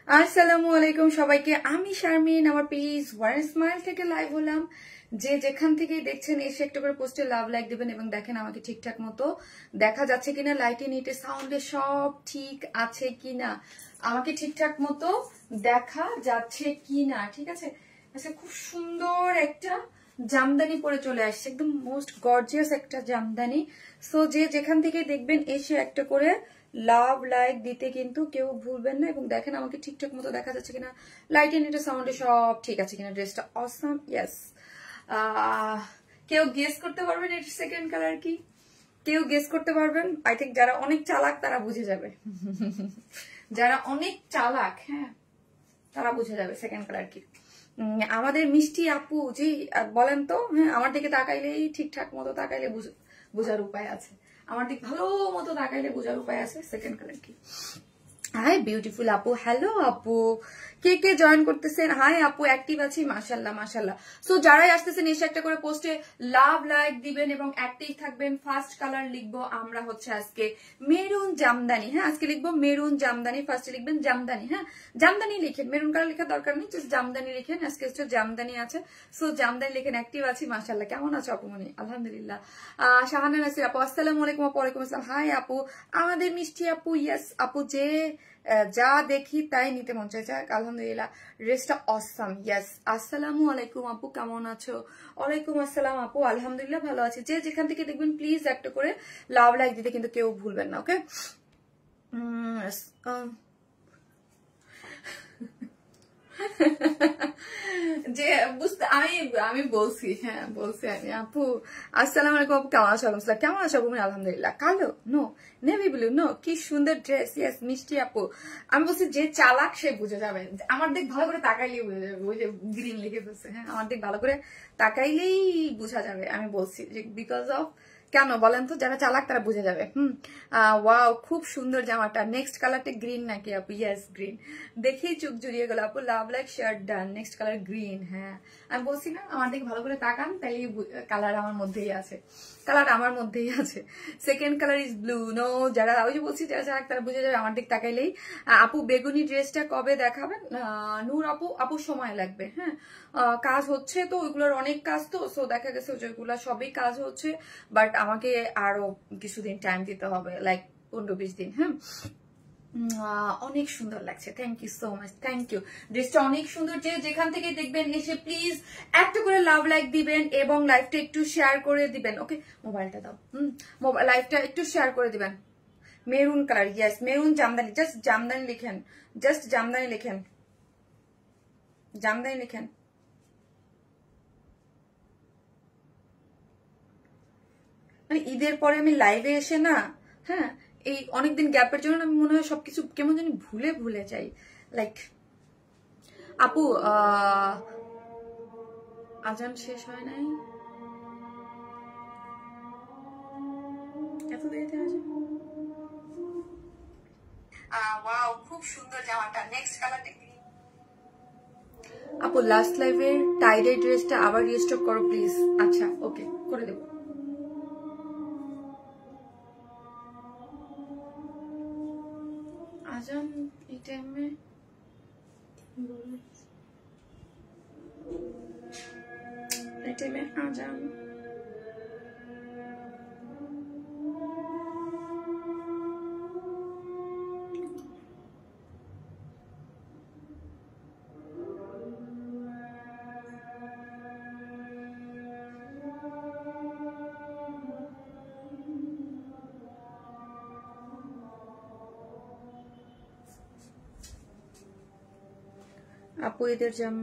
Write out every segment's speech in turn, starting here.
আসসালামু আলাইকুম সবাইকে, আমি শারমিন। আমার পেজ ওয়ান স্মাইল থেকে লাইভ হলাম। যে যেখান থেকে দেখছেন এসে একটা করে পোস্টে লাভ লাইক দিবেন এবং দেখেন আমাকে ঠিকঠাক মতো দেখা যাচ্ছে কিনা, লাইটে নিটে সাউন্ডে সব ঠিক আছে কিনা, আমাকে ঠিকঠাক মতো দেখা যাচ্ছে কিনা। ঠিক আছে, আচ্ছা, খুব সুন্দর একটা জামদানি পরে চলে আসছে, একদম মোস্ট গর্জিয়াস একটা জামদানি। সো যে যেখান থেকে দেখবেন এসে একটা করে লাভ লাইক দিতে কিন্তু কেউ ভুলবেন না। এবং দেখেন আমাকে ঠিকঠাক মতো দেখা যাচ্ছে কিনা, লাইট এন্ড সাউন্ডে সব ঠিক আছে কিনা। ড্রেসটা অসাম, ইয়েস। কেউ গেস করতে পারবেন এর সেকেন্ড কালার কি? কেউ গেস করতে পারবেন? আই থিঙ্ক যারা অনেক চালাক তারা বুঝে যাবে। যারা অনেক চালাক, হ্যাঁ, তারা বুঝে যাবে সেকেন্ড কালার কি। আমাদের মিষ্টি আপু জি বলেন তো। হ্যাঁ, আমার দিকে তাকাইলেই ঠিকঠাক মতো তাকাইলে বোঝার উপায় আছে। আমার দিক ভালো মতো তাকাইলে বোঝার উপায় আছে সেকেন্ড কালার কি। হাই বিউটিফুল আপু, হ্যালো আপু, কে কে জয়েন করতেছেন? হাই আপু, অ্যাক্টিভ আছি, মাশাল্লাহ মাশাল্লাহ। সো যারাই আসতেছেন এসে একটা করে পোস্টে লাভ লাইক দিবেন এবং অ্যাক্টিভ থাকবেন। ফার্স্ট কালার লিখবো আমরা হচ্ছে আজকে মেরুন জামদানি। হ্যাঁ, আজকে লিখবো মেরুন জামদানি। ফার্স্টে লিখবেন জামদানি। হ্যাঁ, জামদানি লিখেন, মেরুন কালার লেখার দরকার নেই, জাস্ট জামদানি লিখেন। আজকে হচ্ছে জামদানি আছে, সো জামদানি লিখেন। অ্যাক্টিভ আছি, মাশাল্লাহ। কেমন আছো আপুমনি? আলহামদুলিল্লাহ। শাহানা নাসির আপু, আসসালামু আলাইকুম আপু। ওয়ালাইকুম আসসালাম। হাই আপু, আমাদের মিষ্টি আপু। ইয়েস আপু, যে যা দেখি তাই নিতে মন চাইছে। আলহামদুলিল্লাহ, ড্রেসটা অসাম। ইয়েস, আসসালামু আলাইকুম আপু, কেমন আছো? ওয়ালাইকুম আসসালাম আপু, আলহামদুলিল্লাহ ভালো আছে। যে যেখান থেকে দেখবেন প্লিজ একটা করে লাভ লাইক দিতে কিন্তু কেউ ভুলবেন না, ওকে? যে বুঝতে আমি বলছি, হ্যাঁ বলছি আমি। আপু আসসালামু আলাইকুম আপু, কেমন আছো? কেমন আছো আপু? আলহামদুলিল্লাহ। কালো নো, নেভি ব্লু নো, কি সুন্দর ড্রেস। ইয়েস মিষ্টি আপু, আমি বলছি যে চালাক সে বুঝে যাবে। আমার দিক ভালো করে তাকাইলেই বুঝে যাবে। ওই যে গ্রিন লিখে ফেলছে, হ্যাঁ, আমার দিক ভালো করে তাকাইলেই বুঝা যাবে। আমি বলছি যে বিকজ অফ, কেন বলেন তো, যারা চালাক তারা বুঝে যাবে। ওয়াও, খুব সুন্দর জামাটা। নেক্সট কালারটা গ্রিন নাকি আপু? ইয়েস গ্রিন, দেখেই চোখ জুড়িয়ে গেল আপু। লাভ লাইক শার্ট ডান, নেক্সট কালার গ্রিন। হ্যাঁ, আমি বলছি না, আমার দিকে ভালো করে তাকান, তাই কালার আমার মধ্যেই আছে, কালার আমার মধ্যেই আছে। Second colour is blue no. যারা ওই যে বলছি যারা চালাক তারা বুঝে যাবে আমার দিক তাকাইলেই। আপু বেগুনি ড্রেসটা কবে দেখাবেন? নূর আপু, আপু সময় লাগবে। হ্যাঁ, কাজ হচ্ছে তো, ওইগুলোর অনেক কাজ তো, সো দেখা গেছে ওইগুলা সবই কাজ হচ্ছে, বাট আমাকে আরো কিছুদিন টাইম দিতে হবে, লাইক 15-20 দিন। হ্যাঁ, অনেক সুন্দর লাগছে, thank you so much, thank you. ড্রেসটা অনেক সুন্দর। যে যেখান থেকে দেখবেন এসে প্লিজ একটা করে লাভ লাইক দিবেন এবং লাইভটা একটু শেয়ার করে দিবেন, ওকে? মোবাইলটা দাও। মোবাইল লাইভটা একটু শেয়ার করে দিবেন। Maroon colour, yes maroon Jamdani, just Jamdani লিখেন, জাস্ট জামদানি লিখেন, জামদানি লিখেন। মানে ঈদের পরে আমি লাইভে এসে না, হ্যাঁ, এই অনেকদিন গ্যাপের জন্য আমি মনে হয় সবকিছু কেমন জানি ভুলে ভুলে যাই। লাইক আপু আজান শেষ হয় নাই, এত দেরিতে আজান। ওয়াও, খুব সুন্দর জামাটা। নেক্সট কালারটা আপু, লাস্ট লাইভের টাইডাই ড্রেসটা আবার রিস্টক করো প্লিজ। আচ্ছা, ওকে, করে দেবো। আজান এই টাইমে, এই টাইমে আজান। আপু এদের জাম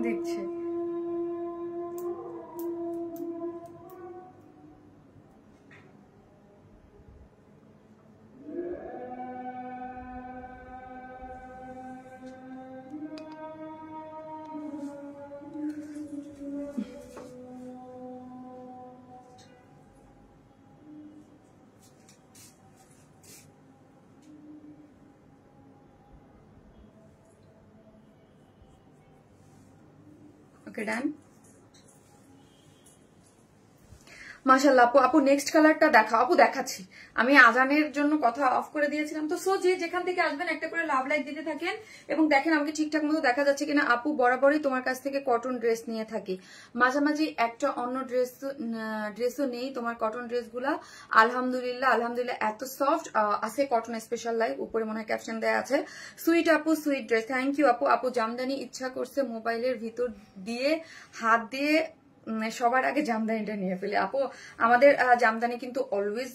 দেখছে। ওকে ডান। মাশাআল্লাহ আপু, আপু নেক্সট কালারটা দেখাও। আপু দেখাচ্ছি, আমি আজানের জন্য কথা অফ করে দিয়েছিলাম। তো সো যে যেখান থেকে আসবেন একটা করে লাভ লাইক দিতে থাকেন এবং দেখেন আমাকে ঠিকঠাক মতো দেখা যাচ্ছে কিনা। আপু বরাবরই তোমার কাছ থেকে কটন ড্রেস নিয়ে থাকি, মাঝামাঝি একটা অন্য ড্রেসও নেই। তোমার কটন ড্রেসগুলা আলহামদুলিল্লাহ আলহামদুলিল্লাহ এত সফট আছে। কটন স্পেশাল লাইভ, উপরে মনে হয় ক্যাপশন দেওয়া আছে। সুইট আপু, সুইট ড্রেস, থ্যাংক ইউ আপু। আপু জামদানি ইচ্ছা করছে মোবাইলের ভিতর দিয়ে হাত দিয়ে সবার আগে জামদানিটা নিয়ে ফেলে। আপু আমাদের জামদানি কিন্তু অলওয়েজ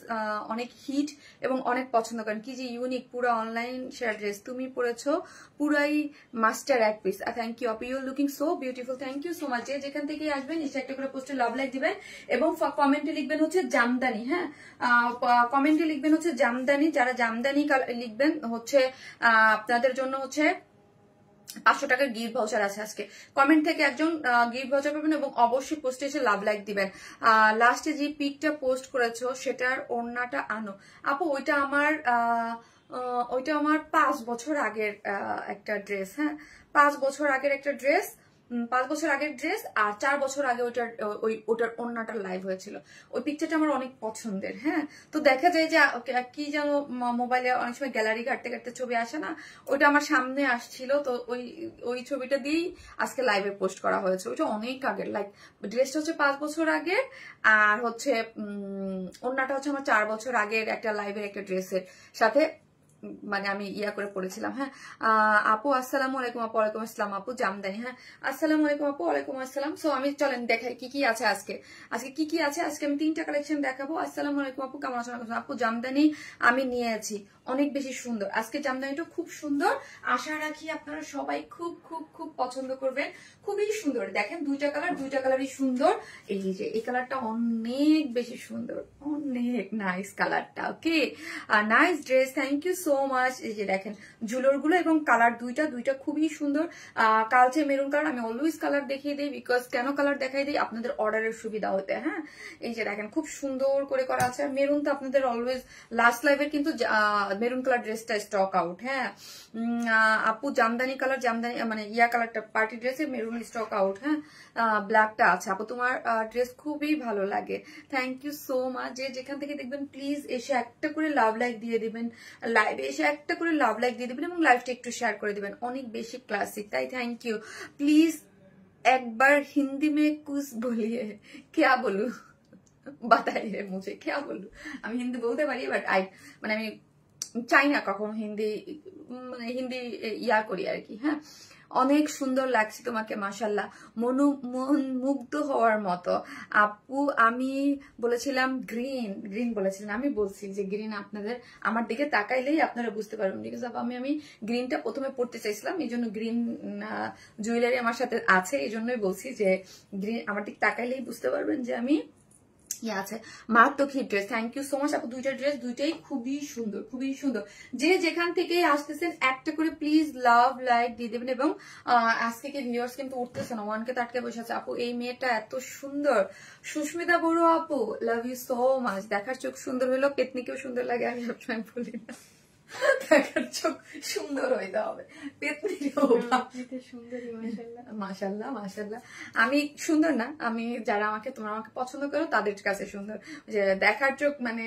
অনেক হিট এবং অনেক পছন্দ করেন। কি যে ইউনিক, পুরো অনলাইন শেয়ার ড্রেস তুমি পরেছো, পুরাই মাস্টার এক পিস। থ্যাংক ইউ আপু, you looking so beautiful, thank you so much. যে যেখান থেকে আসবেন নিশ্চয়ই একটা করে পোস্টে লাভ লাইক দিবেন এবং কমেন্টে লিখবেন হচ্ছে জামদানি। হ্যাঁ, কমেন্টে লিখবেন হচ্ছে জামদানি। যারা জামদানি লিখবেন হচ্ছে আপনাদের জন্য হচ্ছে 500 টাকার গিফট ভাউচার আছে আজকে। কমেন্ট থেকে একজন গিফট ভাউচার পাবেন এবং অবশ্যই পোস্টে এসে লাভ লাইক দিবেন। লাস্টে যে পিকটা পোস্ট করেছো সেটার ওড়নাটা আনো। আপু ওইটা আমার 5 বছর আগের একটা ড্রেস। হ্যাঁ, 5 বছর আগের একটা ড্রেস, 5 বছর আগের ড্রেস। আর 4 বছর আগে ওটার ওড়নাটার লাইভ হয়েছিল। ওই পিকচারটা আমার অনেক পছন্দের। হ্যাঁ, তো দেখা যায় যে কি যেন মোবাইলে অনেক সময় গ্যালারি ঘাটতে ঘাটতে ছবি আসে না, ওইটা আমার সামনে আসছিল। তো ওই ছবিটা দিয়েই আজকে লাইভে পোস্ট করা হয়েছে। ওইটা অনেক আগের, লাইক ড্রেসটা হচ্ছে 5 বছর আগের, আর হচ্ছে ওড়নাটা হচ্ছে আমার 4 বছর আগের একটা লাইভের একটা ড্রেসের সাথে মানে আমি ইয়া করে পড়েছিলাম। হ্যাঁ আপু আসসালামু আলাইকুম। আপু ওয়ালাইকুম আসসালাম। আপু জামদানি, হ্যাঁ আসসালামু আলাইকুম আপু, ওয়ালাইকুম আসসালাম। সো আমি চলেন দেখাই কি কি আছে আজকে। কি কি আছে আজকে, আমি 3টা কালেকশন দেখাবো। আসসালামু আলাইকুম আপু, কেমন আছেন? আপু জামদানি আমি নিয়েছি, অনেক বেশি সুন্দর। আজকে জামদানিটা খুব সুন্দর, আশা রাখি আপনারা সবাই খুব খুব খুব পছন্দ করবেন। খুবই সুন্দর, দেখেন দুইটা কালারই সুন্দর। এই যে এই কালারটা অনেক বেশি সুন্দর, অনেক নাইস কালারটা। Okay, nice dress, thank you so much. এই যে দেখেন জুলোর গুলো এবং কালার দুইটা খুবই সুন্দর। কালচে মেরুন কালার, আমি অলওয়েজ কালার দেখিয়ে দিই, বিকজ কেন কালার দেখাই দিই আপনাদের অর্ডারের সুবিধা হতে। হ্যাঁ, এই যে দেখেন খুব সুন্দর করে করা আছে। আর মেরুন তো আপনাদের অলওয়েজ লাস্ট লাইভের কিন্তু মেরুন কালার ড্রেসটা স্টক আউট। হ্যাঁ আপু জামদানি কালার, জামদানি মানে ইয়া কালারটা পার্টি ড্রেসের মেরুন স্টক আউট। হ্যাঁ, ব্ল্যাকটা আছে। আপু তোমার ড্রেস খুবই ভালো লাগে, থ্যাংক ইউ সো মাচ। যে যেখান থেকে দেখবেন প্লিজ এসে একটা করে লাভ লাইক দিয়ে দিবেন, লাইভে এসে একটা করে লাভ লাইক দিয়ে দিবেন এবং লাইভটা একটু শেয়ার করে দিবেন। অনেক বেশি ক্লাসিক, তাই থ্যাংক ইউ। প্লিজ একবার হিন্দি মে কুছ বলিয়ে, क्या बोलूं बताइए मुझे क्या बोलूं। আমি হিন্দি বলতে পারি, বাট মানে আমি চাই না কখনো হিন্দি ইয়া করি আর কি। হ্যাঁ, অনেক সুন্দর লাগছে তোমাকে, মাশাল্লাহ, মন মুগ্ধ হওয়ার মতো। আপু আমি বলেছিলাম গ্রিন বলেছিলাম, আমি বলছি যে গ্রিন আপনাদের আমার দিকে তাকাইলেই আপনারা বুঝতে পারবেন। বিকজ আমি গ্রিনটা প্রথমে পড়তে চাইছিলাম, এই জন্য গ্রিন জুয়েলারি আমার সাথে আছে, এই জন্যই বলছি যে গ্রিন আমার দিকে তাকাইলেই বুঝতে পারবেন যে আমি আছে। মারাত্মক hit dress, thank you so much আপু। দুইটা ড্রেস দুইটাই খুবই সুন্দর, খুবই সুন্দর। যে যেখান থেকে আসতেছেন একটা করে প্লিজ লাভ লাইক দিয়ে দেবেন। এবং আজকে কি ভিউয়ার্স কিন্তু উঠতেছে না, 1K আটকে বসে আছে। আপু এই মেয়েটা এত সুন্দর, সুস্মিতা বড় আপু, লাভ ইউ সো মাচ। দেখার চোখ সুন্দর হলো, পেতনিকেও সুন্দর লাগে, আমি সবসময় বলি না, দেখার চোখ সুন্দর হইতে হবে, মাশাল্লাহ মাশাল্লাহ। আমি সুন্দর না, আমি যারা তোমরা আমাকে পছন্দ করো তাদের কাছে সুন্দর। যে দেখার চোখ মানে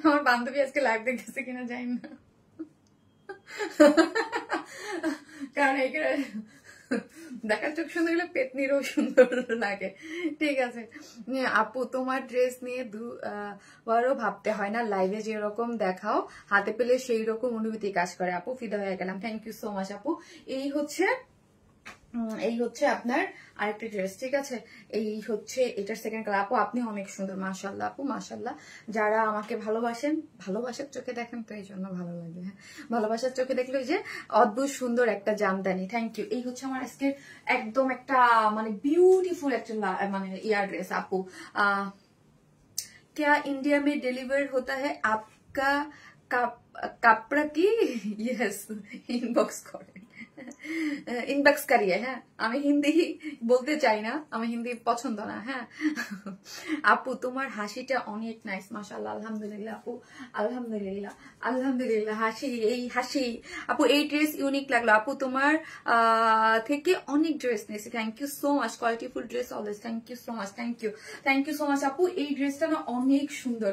আমার বান্ধবী আজকে লাইভ দেখতেছে কিনা জানি না, কারণ এখানে দেখার চোখ সুন্দর হলে পেতনিরও সুন্দর লাগে। ঠিক আছে আপু, তোমার ড্রেস নিয়ে দুবারও ভাবতে হয় না, লাইভে যেরকম দেখাও হাতে পেলে সেই রকম অনুভূতি কাজ করে। আপু ফিদা হয়ে গেলাম, থ্যাংক ইউ সো মাচ আপু। এই হচ্ছে এই হচ্ছে আপনার আরেকটা ড্রেস, ঠিক আছে? এই হচ্ছে এটার সেকেন্ড কালার। আপু আপনি অনেক সুন্দর, মাশাআল্লাহ আপু মাশাআল্লাহ। যারা আমাকে ভালোবাসেন, ভালোবাসার চোখে দেখেন তো এই জন্য ভালো লাগে। হ্যাঁ, ভালোবাসার চোখে দেখলে যে অদ্ভুত সুন্দর একটা জামদানি। Thank you. এই হচ্ছে আমার আজকে একদম একটা মানে বিউটিফুল একটা মানে ইয়ার ড্রেস। আপু क्या इंडिया में डिलीवर होता है आपका কাপড়া কি? ইয়েস, ইনবক্স করেন, ইনবক্স করিয়ে। হ্যাঁ, আমি হিন্দি বলতে চাই না, আমি হিন্দি পছন্দ না। হ্যাঁ আপু তোমার হাসিটা অনেক নাইস, মাশাআল্লাহ, আলহামদুলিল্লাহ আপু, আলহামদুলিল্লাহ আলহামদুলিল্লাহ। হাসি, এই হাসি আপু, এই ড্রেস ইউনিক লাগলো আপু, তোমার থেকে অনেক ড্রেস নিয়েছি। Thank you so much, qualityful dress always. Thank you so much, thank you so much আপু। এই ড্রেসটা না অনেক সুন্দর।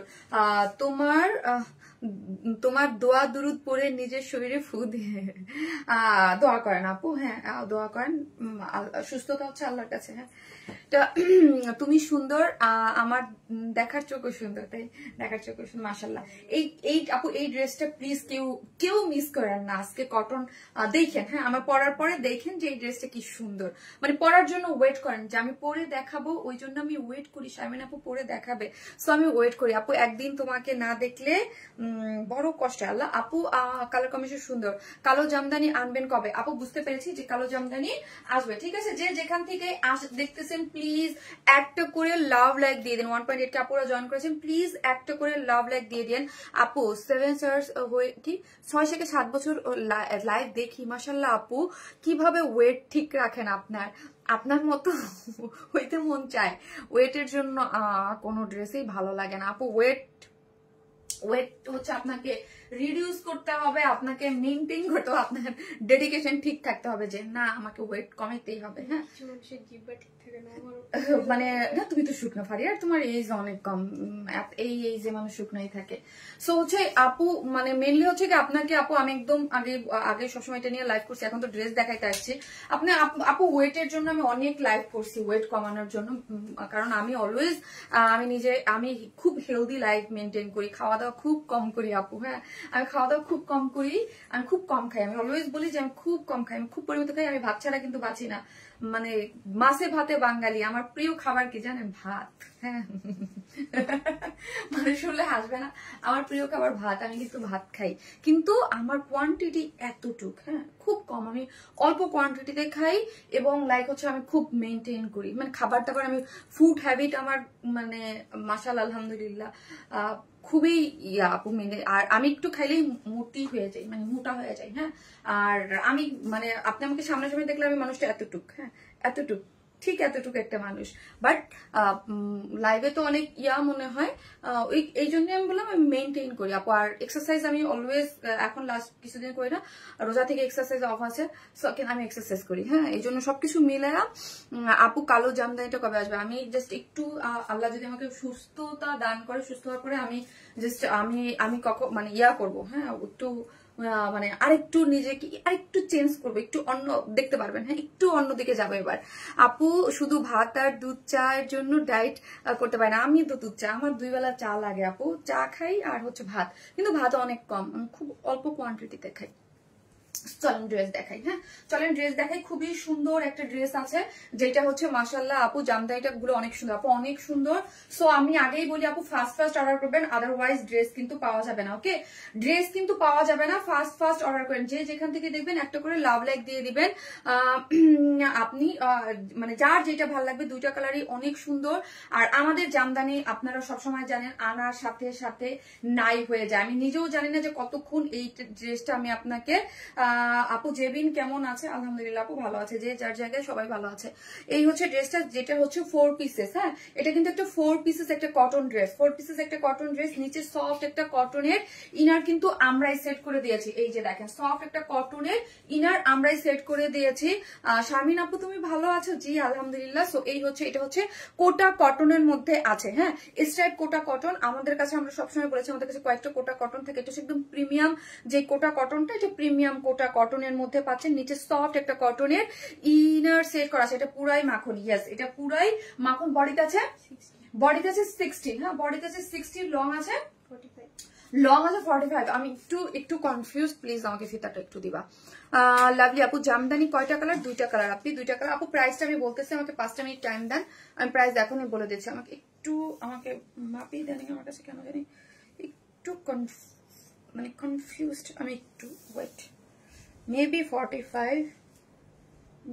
তোমার দোয়া দুরুদ পড়ে নিজের শরীরে ফু দিয়ে দোয়া করেন আপু। হ্যাঁ, দোয়া করেন, সুস্থতা হচ্ছে আল্লাহর কাছে। হ্যাঁ, তুমি সুন্দর, আমার দেখার চোখও সুন্দর, তাই দেখার চোখও সুন্দর, মাশাআল্লাহ। এই আপু এই ড্রেসটা প্লিজ কেউ মিস করেন না। আজকে কটন দেখেন, হ্যাঁ, আমার পরার পরে দেখেন যে এই ড্রেসটা কি সুন্দর, মানে পরার জন্য ওয়েট করেন যে আমি পরে দেখাবো, ওই জন্য আমি ওয়েট করি। শারমিন আপু পরে দেখাবে, সো আমি ওয়েট করি। আপু একদিন তোমাকে না দেখলে বড় কষ্ট। আল্লাহ আপু কালার কম্বিনেশন সুন্দর। কালো জামদানি আনবেন কবে? আপু বুঝতে পেরেছি যে কালো জামদানি আসবে, ঠিক আছে। যে যেখান থেকে দেখতেছেন প্লিজ একটা করে লাভ লাইক দিয়ে দিন। 1.8 কে আপুরা জয়েন করেছেন, প্লিজ একটা করে লাভ লাইক দিয়ে দিন। আপু 7 ইয়ার্স হয়ে কি 6 থেকে 7 বছর লাইভ দেখি, মাশাআল্লাহ আপু কিভাবে ওয়েট ঠিক রাখেন। আপনার মতো হইতে মন চায়। ওয়েটের জন্য কোনো ড্রেসই ভালো লাগে না আপু। ওয়েট হচ্ছে আপনাকে রিডিউস করতে হবে, আপনাকে মেইনটেইন করতে হবে, আপনার ডেডিকেশন ঠিক থাকতে হবে যে না আমাকে ওয়েট কমাইতেই হবে। হ্যাঁ, মানে না তুমি তো শুকনো ফারিয়ার, তোমার এজ অনেক কম, এই এজে মানুষ শুকনোই থাকে। সো হচ্ছে আপু মানে মেনলি হচ্ছে কি আপনাকে আপু আমি একদম আগে সবসময় এটা নিয়ে লাইভ করছি, এখন তো ড্রেস দেখাইতে আসছি। আপু ওয়েটের জন্য আমি অনেক লাইভ করছি, ওয়েট কমানোর জন্য, কারণ আমি অলওয়েজ আমি খুব হেলদি লাইফ মেনটেন করি, খাওয়া দাওয়া খুব কম করি আপু। হ্যাঁ, আমি খাওয়া দাওয়া খুব কম করি, আমি খুব কম খাই। আমি অলওয়েজ বলি যে আমি খুব কম খাই, আমি খুব পরিমিত খাই। আমি ভাত ছাড়া কিন্তু বাঁচি না, মানে মাছে ভাতে বাঙালি। আমার প্রিয় খাবার কি জানেন? ভাত। হ্যাঁ মানুষ শুনলে হাসবে না, আমার প্রিয় খাবার ভাত। আমি কিন্তু ভাত খাই, কিন্তু আমার কোয়ান্টিটি এতটুক। হ্যাঁ, খুব কম, আমি অল্প কোয়ান্টিটিতে খাই এবং লাইক হচ্ছে আমি খুব মেনটেন করি, মানে খাবার দাবার আমি ফুড হ্যাবিট আমার মানে মাশাআল্লাহ আলহামদুলিল্লাহ খুবই আপু মেনে। আর আমি একটু খাইলেই মোটি হয়ে যাই, মানে মোটা হয়ে যাই। হ্যাঁ, আর আমি মানে আপনি আমাকে সামনাসামনি দেখলে আমি মানুষটা এতটুক, হ্যাঁ এতটুক, ঠিক এতটুকু একটা মানুষ। বাট লাইভে তো অনেক মনে হয়, এই জন্য আমি বললাম আমি মেনটেন করি আপু। আর এক্সারসাইজ আমি অলওয়েজ, এখন লাস্ট কিছুদিন করি না, রোজা থেকে এক্সারসাইজ অফ আছে, আমি এক্সারসাইজ করি। হ্যাঁ, এই জন্য সবকিছু মিলে আপু কালো জামদানিটা কবে আসবে? আমি জাস্ট একটু আল্লাহ যদি আমাকে সুস্থতা দান করে, সুস্থ হওয়ার পরে আমি জাস্ট আমি কখন মানে করবো। হ্যাঁ, একটু মানে আরেকটু নিজেকে আরেকটু চেঞ্জ করবো, একটু অন্য দেখতে পারবেন। হ্যাঁ, একটু অন্যদিকে যাবো এবার। আপু শুধু ভাত আর দুধ চায়ের জন্য ডায়েট করতে পারি না। আমি তো দুধ চা, আমার 2 বেলা চা লাগে আপু, চা খাই আর হচ্ছে ভাত, কিন্তু ভাত অনেক কম, আমি খুব অল্প কোয়ান্টিটিতে খাই। চলেন ড্রেস দেখাই। হ্যাঁ, চলেন ড্রেস দেখাই। খুবই সুন্দর একটা ড্রেস আছে, যেটা হচ্ছে মাশাআল্লাহ আপু জামদানিটা গুলো অনেক সুন্দর আপু, অনেক সুন্দর। সো আমি আগেই বলি আপু ফার্স্ট অর্ডার করবেন, আদারওয়াইজ ড্রেস কিন্তু পাওয়া যাবে না। ওকে, ড্রেস কিন্তু পাওয়া যাবে না, ফার্স্ট অর্ডার করেন। যে যেখান থেকে দেখবেন একটা করে লাভ লাইক দিয়ে দিবেন। আপনি মানে যার যেটা ভালো লাগবে, 2টা কালারই অনেক সুন্দর। আর আমাদের জামদানি আপনারা সবসময় জানেন আনার সাথে সাথে নাই হয়ে যায়। আমি নিজেও জানি না যে কতক্ষণ এই ড্রেসটা আমি আপনাকে আপু জেবিন কেমন আছে? আলহামদুলিল্লাহ আপু ভালো আছে, যে যার জায়গায় সবাই ভালো আছে। এই হচ্ছে ড্রেসটা, যেটা হচ্ছে 4 পিসেস। হ্যাঁ, এটা কিন্তু একটা 4 পিসেস একটা কটন ড্রেস, 4 পিসেস একটা কটন ড্রেস। নিচে সফট একটা কটনের ইনার কিন্তু আমরাই সেট করে দিয়েছি। এই যে দেখেন সফট একটা কটনের ইনার আমরাই সেট করে দিয়েছি। শারমিন আপু তুমি ভালো আছো? জি আলহামদুলিল্লাহ। সো এই হচ্ছে, এটা হচ্ছে কোটা কটনের মধ্যে আছে। হ্যাঁ, স্ট্রাইপ কোটা কটন আমাদের কাছে, আমরা সবসময় বলেছি আমাদের কাছে কয়েকটা কোটা কটন থেকে, এটা হচ্ছে একদম প্রিমিয়াম যে কোটা কটনটা, এটা প্রিমিয়াম কোটা কটনের মধ্যে পাচ্ছেন। নিচে সফট একটা কটনের ইনার সেট করা আছে, এটা পুরাই মাখন। ইয়েস, এটা পুরাই মাখন। বডিতে আছে 16। হ্যাঁ, বডিতে আছে 16, লং আছে লং আছে 45। আমি একটু কনফিউজ, প্লিজ আমাকে ফিতাটা একটু দিবা। লাভলি আপু জামদানি কয়টা কালার? 2টা কালার। আপনি 2টা কালার। আপু প্রাইসটা আমি বলতেছি, আমাকে 5টা মিনিট টাইম দেন, আমি প্রাইস এখনই বলে দিচ্ছি। আমাকে মাপিয়ে দেন, আমার কাছে কেন জানি একটু মানে কনফিউজড আমি একটু। Wait, maybe 45।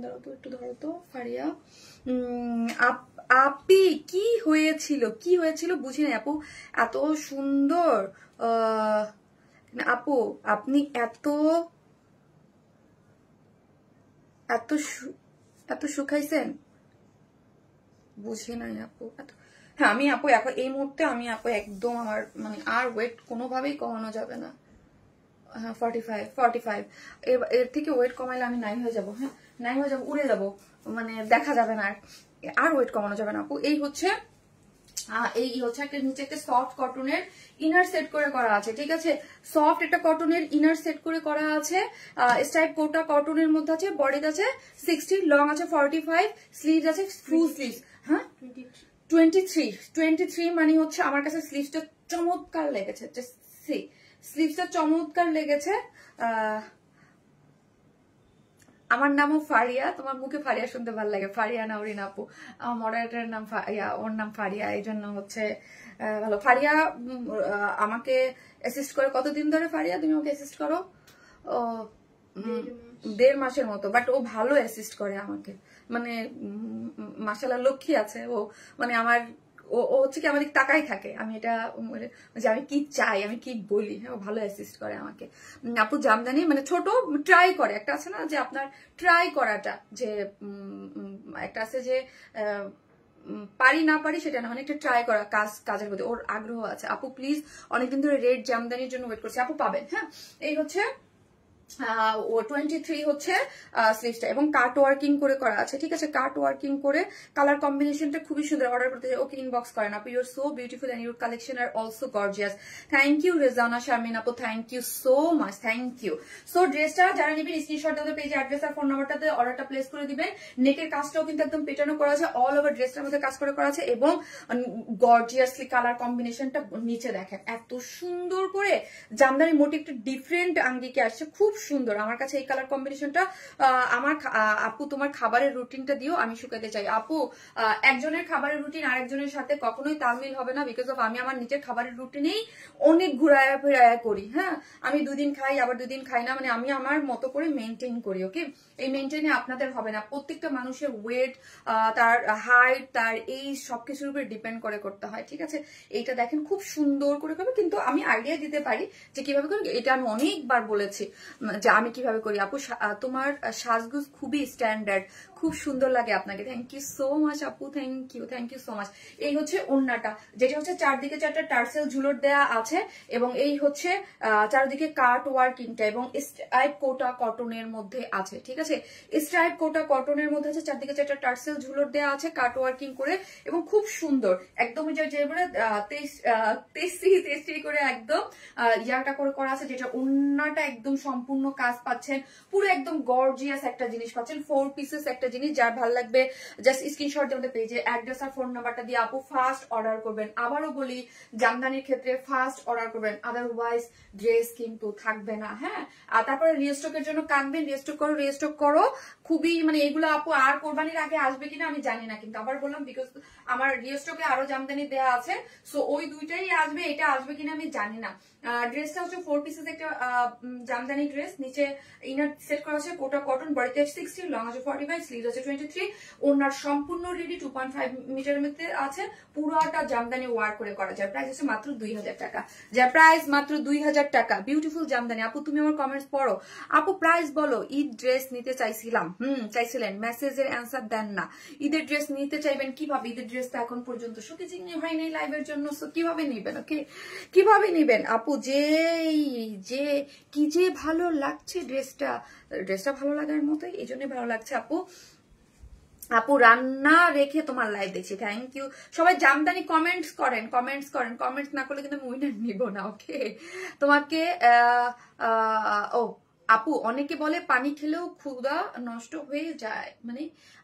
ধরো তো, একটু ধরো তো ফারিয়া। আপি কি হয়েছিল বুঝি নাই আপু, এত সুন্দর। আপু আপনি এত শুকাইছেন, বুঝি নাই আপু। হ্যাঁ আমি আপু এখন এই মুহূর্তে আমি আপু একদম আমার মানে আর ওয়েট কোনোভাবেই কমানো যাবে না। হ্যাঁ 45। এর থেকে ওয়েট কমাইলে আমি 9 হয়ে যাবো। হ্যাঁ 9 হয়ে যাবো, উড়ে যাবো, মানে দেখা যাবে না আর ওয়েট কমানো যাবে না আপু। এই হচ্ছে একটা নিচে একটা সফট কটনের ইনার সেট করে করা আছে, ঠিক আছে। সফট একটা কটনের ইনার সেট করে করা আছে, স্ট্রাইপ কোটা কটনের মধ্যে আছে, বডি আছে 60, লং আছে 45, স্লিভস আছে ফুল স্লিভস। হ্যাঁ 23 মানে হচ্ছে আমার কাছে স্লিভসটা চমৎকার লেগেছে, স্লিভসটা চমৎকার লেগেছে। আমার নামও ফারিয়া, তোমার মুখে ফারিয়া শুনতে ভালো লাগে, ফারিয়া নাউরিন আপু। আমার মডারেটরের নাম ফারিয়া, ওর নাম ফারিয়া, এই জন্য হচ্ছে ভালো। ফারিয়া আমাকে অ্যাসিস্ট করে কতদিন ধরে? ফারিয়া তুমি ওকে অ্যাসিস্ট করো 1.5 মাসের মতো, বাট ও ভালো অ্যাসিস্ট করে আমাকে, মানে মাশাআল্লাহ লক্ষ্মী আছে ও। মানে আমার ও হচ্ছে কি আমাদের তাকাই থাকে, আমি এটা যে আমি কি চাই, আমি কি বলি, হ্যাঁ ও ভালো অ্যাসিস্ট করে আমাকে। আপু জামদানি মানে ছোট ট্রাই করে, একটা আছে না যে আপনার ট্রাই করাটা, যে একটা আছে যে পারি না পারি সেটা না, অনেকটা ট্রাই করা কাজের প্রতি ওর আগ্রহ আছে। আপু প্লিজ, অনেকদিন ধরে রেড জামদানির জন্য ওয়েট করছি, আপু পাবেন। হ্যাঁ এই হচ্ছে 23 হচ্ছে স্লিভসটা, এবং কাট ওয়ার্কিং করে করা আছে, ঠিক আছে। কাট ওয়ার্কিং করে কালার কম্বিনেশনটা খুবই সুন্দর। অর্ডার করতে চাই ওকে ইনবক্স করেন আপু। You are so beautiful and your collection are also gorgeous. Thank you Rezana Sharmin আপু, thank you so much, thank you. So ড্রেসটা যারা নেবেন স্ক্রিনশট দেওয়া পেজে অ্যাড্রেস আর ফোন নাম্বারটাতে অর্ডারটা প্লেস করে দিবেন। নেকের কাজটাও কিন্তু একদম পেটানো করা আছে, অল ওভার ড্রেসটার মধ্যে কাজ করা আছে, এবং গর্জিয়াসলি কালার কম্বিনেশনটা নিচে দেখেন এত সুন্দর করে জামদানি মোটিভ একটা ডিফারেন্ট আঙ্গিকে আসছে, খুব সুন্দর। আমার কাছে এই কালার কম্বিনেশনটা আমার আপু তোমার খাবারের রুটিনটা দিও, আমি শুকাতে চাই। আপু একজনের খাবারের রুটিন আরেকজনের সাথে কখনোই তালমিল হবে না, বিকজ অফ আমি আমার নিজের খাবারের রুটিনেই অনেক ঘুরায়া ফেরায়া করি। হ্যাঁ আমি 2 দিন খাই আবার 2 দিন খাই না, মানে আমি আমার মতো করে মেনটেন করি। ওকে এই মেনটেনে আপনাদের হবে না। প্রত্যেকটা মানুষের ওয়েট, তার হাইট, তার এই সবকিছুর উপরে ডিপেন্ড করে করতে হয়, ঠিক আছে। এইটা দেখেন খুব সুন্দর করে করবে, কিন্তু আমি আইডিয়া দিতে পারি যে কিভাবে করবে। এটা আমি অনেকবার বলেছি যে আমি কিভাবে করি। আপু তোমার সাজগুজ খুবই স্ট্যান্ডার্ড, খুব সুন্দর লাগে আপনাকে। থ্যাংক ইউ সো মাচ আপু, থ্যাংক ইউ সো মাচ। এই হচ্ছে ওড়নাটা, যেটা হচ্ছে চারদিকে 4টা টার্সেল ঝুলট দেয়া আছে, এবং এই হচ্ছে চারদিকে কাট ওয়ার্কিংটা, এবং স্ট্রাইপ কোটা কটনের মধ্যে আছে, ঠিক আছে। স্ট্রাইপ কোটা কটনের মধ্যে আছে, চারদিকে 4টা টার্সেল ঝুলট দেয়া আছে কাট ওয়ার্কিং করে, এবং খুব সুন্দর একদম যে বলে তেস্রি করে একদম ইয়াটা করে করা আছে, যেটা ওড়নাটা একদম সম্পূর্ণ কাজ পাচ্ছেন, পুরো একদম গর্জিয়াস একটা জিনিস পাচ্ছেন, 4 পিসেস একটা জিনিস। যার ভালো লাগবে জাস্ট স্ক্রিনশট দিয়ে পেজে অ্যাড্রেস আর ফোন নাম্বারটা দিয়ে আপু ফার্স্ট অর্ডার করবেন। আবারও বলি জামদানির ক্ষেত্রে ফার্স্ট অর্ডার করবেন, আদারওয়াইজ ড্রেস কিন্তু থাকবে না। হ্যাঁ আর তারপরে রিস্টকের জন্য কাঁদবেন, রিস্টক করো খুবই, মানে এগুলো আপু আর কোরবানির আগে আসবে কিনা আমি জানি না, কিন্তু আবার বললাম বিকজ আমার রিস্টকে আরো জামদানি দেওয়া আছে, সো ওই দুইটাই আসবে, এটা আসবে কিনা আমি জানি না। ড্রেসটা হচ্ছে 4 পিসেস একটা জামদানি ড্রেস, নিচে ইনার সেট করা আছে কোটা কটন, বডিতে 60, লং আছে 45, স্লিভ আছে 23, ওনার সম্পূর্ণ রেডি 2.5 মিটারের মধ্যে আছে, পুরোটা জামদানি ওয়ার করে করা যায়। প্রাইস হচ্ছে মাত্র 2000 টাকা, যার প্রাইস মাত্র 2000 টাকা। বিউটিফুল জামদানি। আপু তুমি আমার কমেন্টস পড়ো, আপু প্রাইস বলো। ঈদ ড্রেস নিতে চাইছিলাম, চাইছিলেন, মেসেজের অ্যান্সার দেন না। ঈদের ড্রেস নিতে চাইবেন কিভাবে? ঈদের ড্রেস তো এখন পর্যন্ত শুকিং হয় নাই লাইভের জন্য, সো কিভাবে নিবেন? ওকে কিভাবে নিবেন আপু? কি যে ভালো লাগছে ড্রেসটা ভালো লাগার মতোই, এই জন্য ভালো লাগছে আপু। আপু রান্না রেখে তোমার লাইভ দেখছি, থ্যাংক ইউ। সবাই জামদানি কমেন্টস করেন, কমেন্টস না করলে কিন্তু আমি উইনার নিব না। ওকে তোমাকে আপু অনেকে বলে পানি খেলেও ক্ষুধা নষ্ট হয়ে যায়, মানে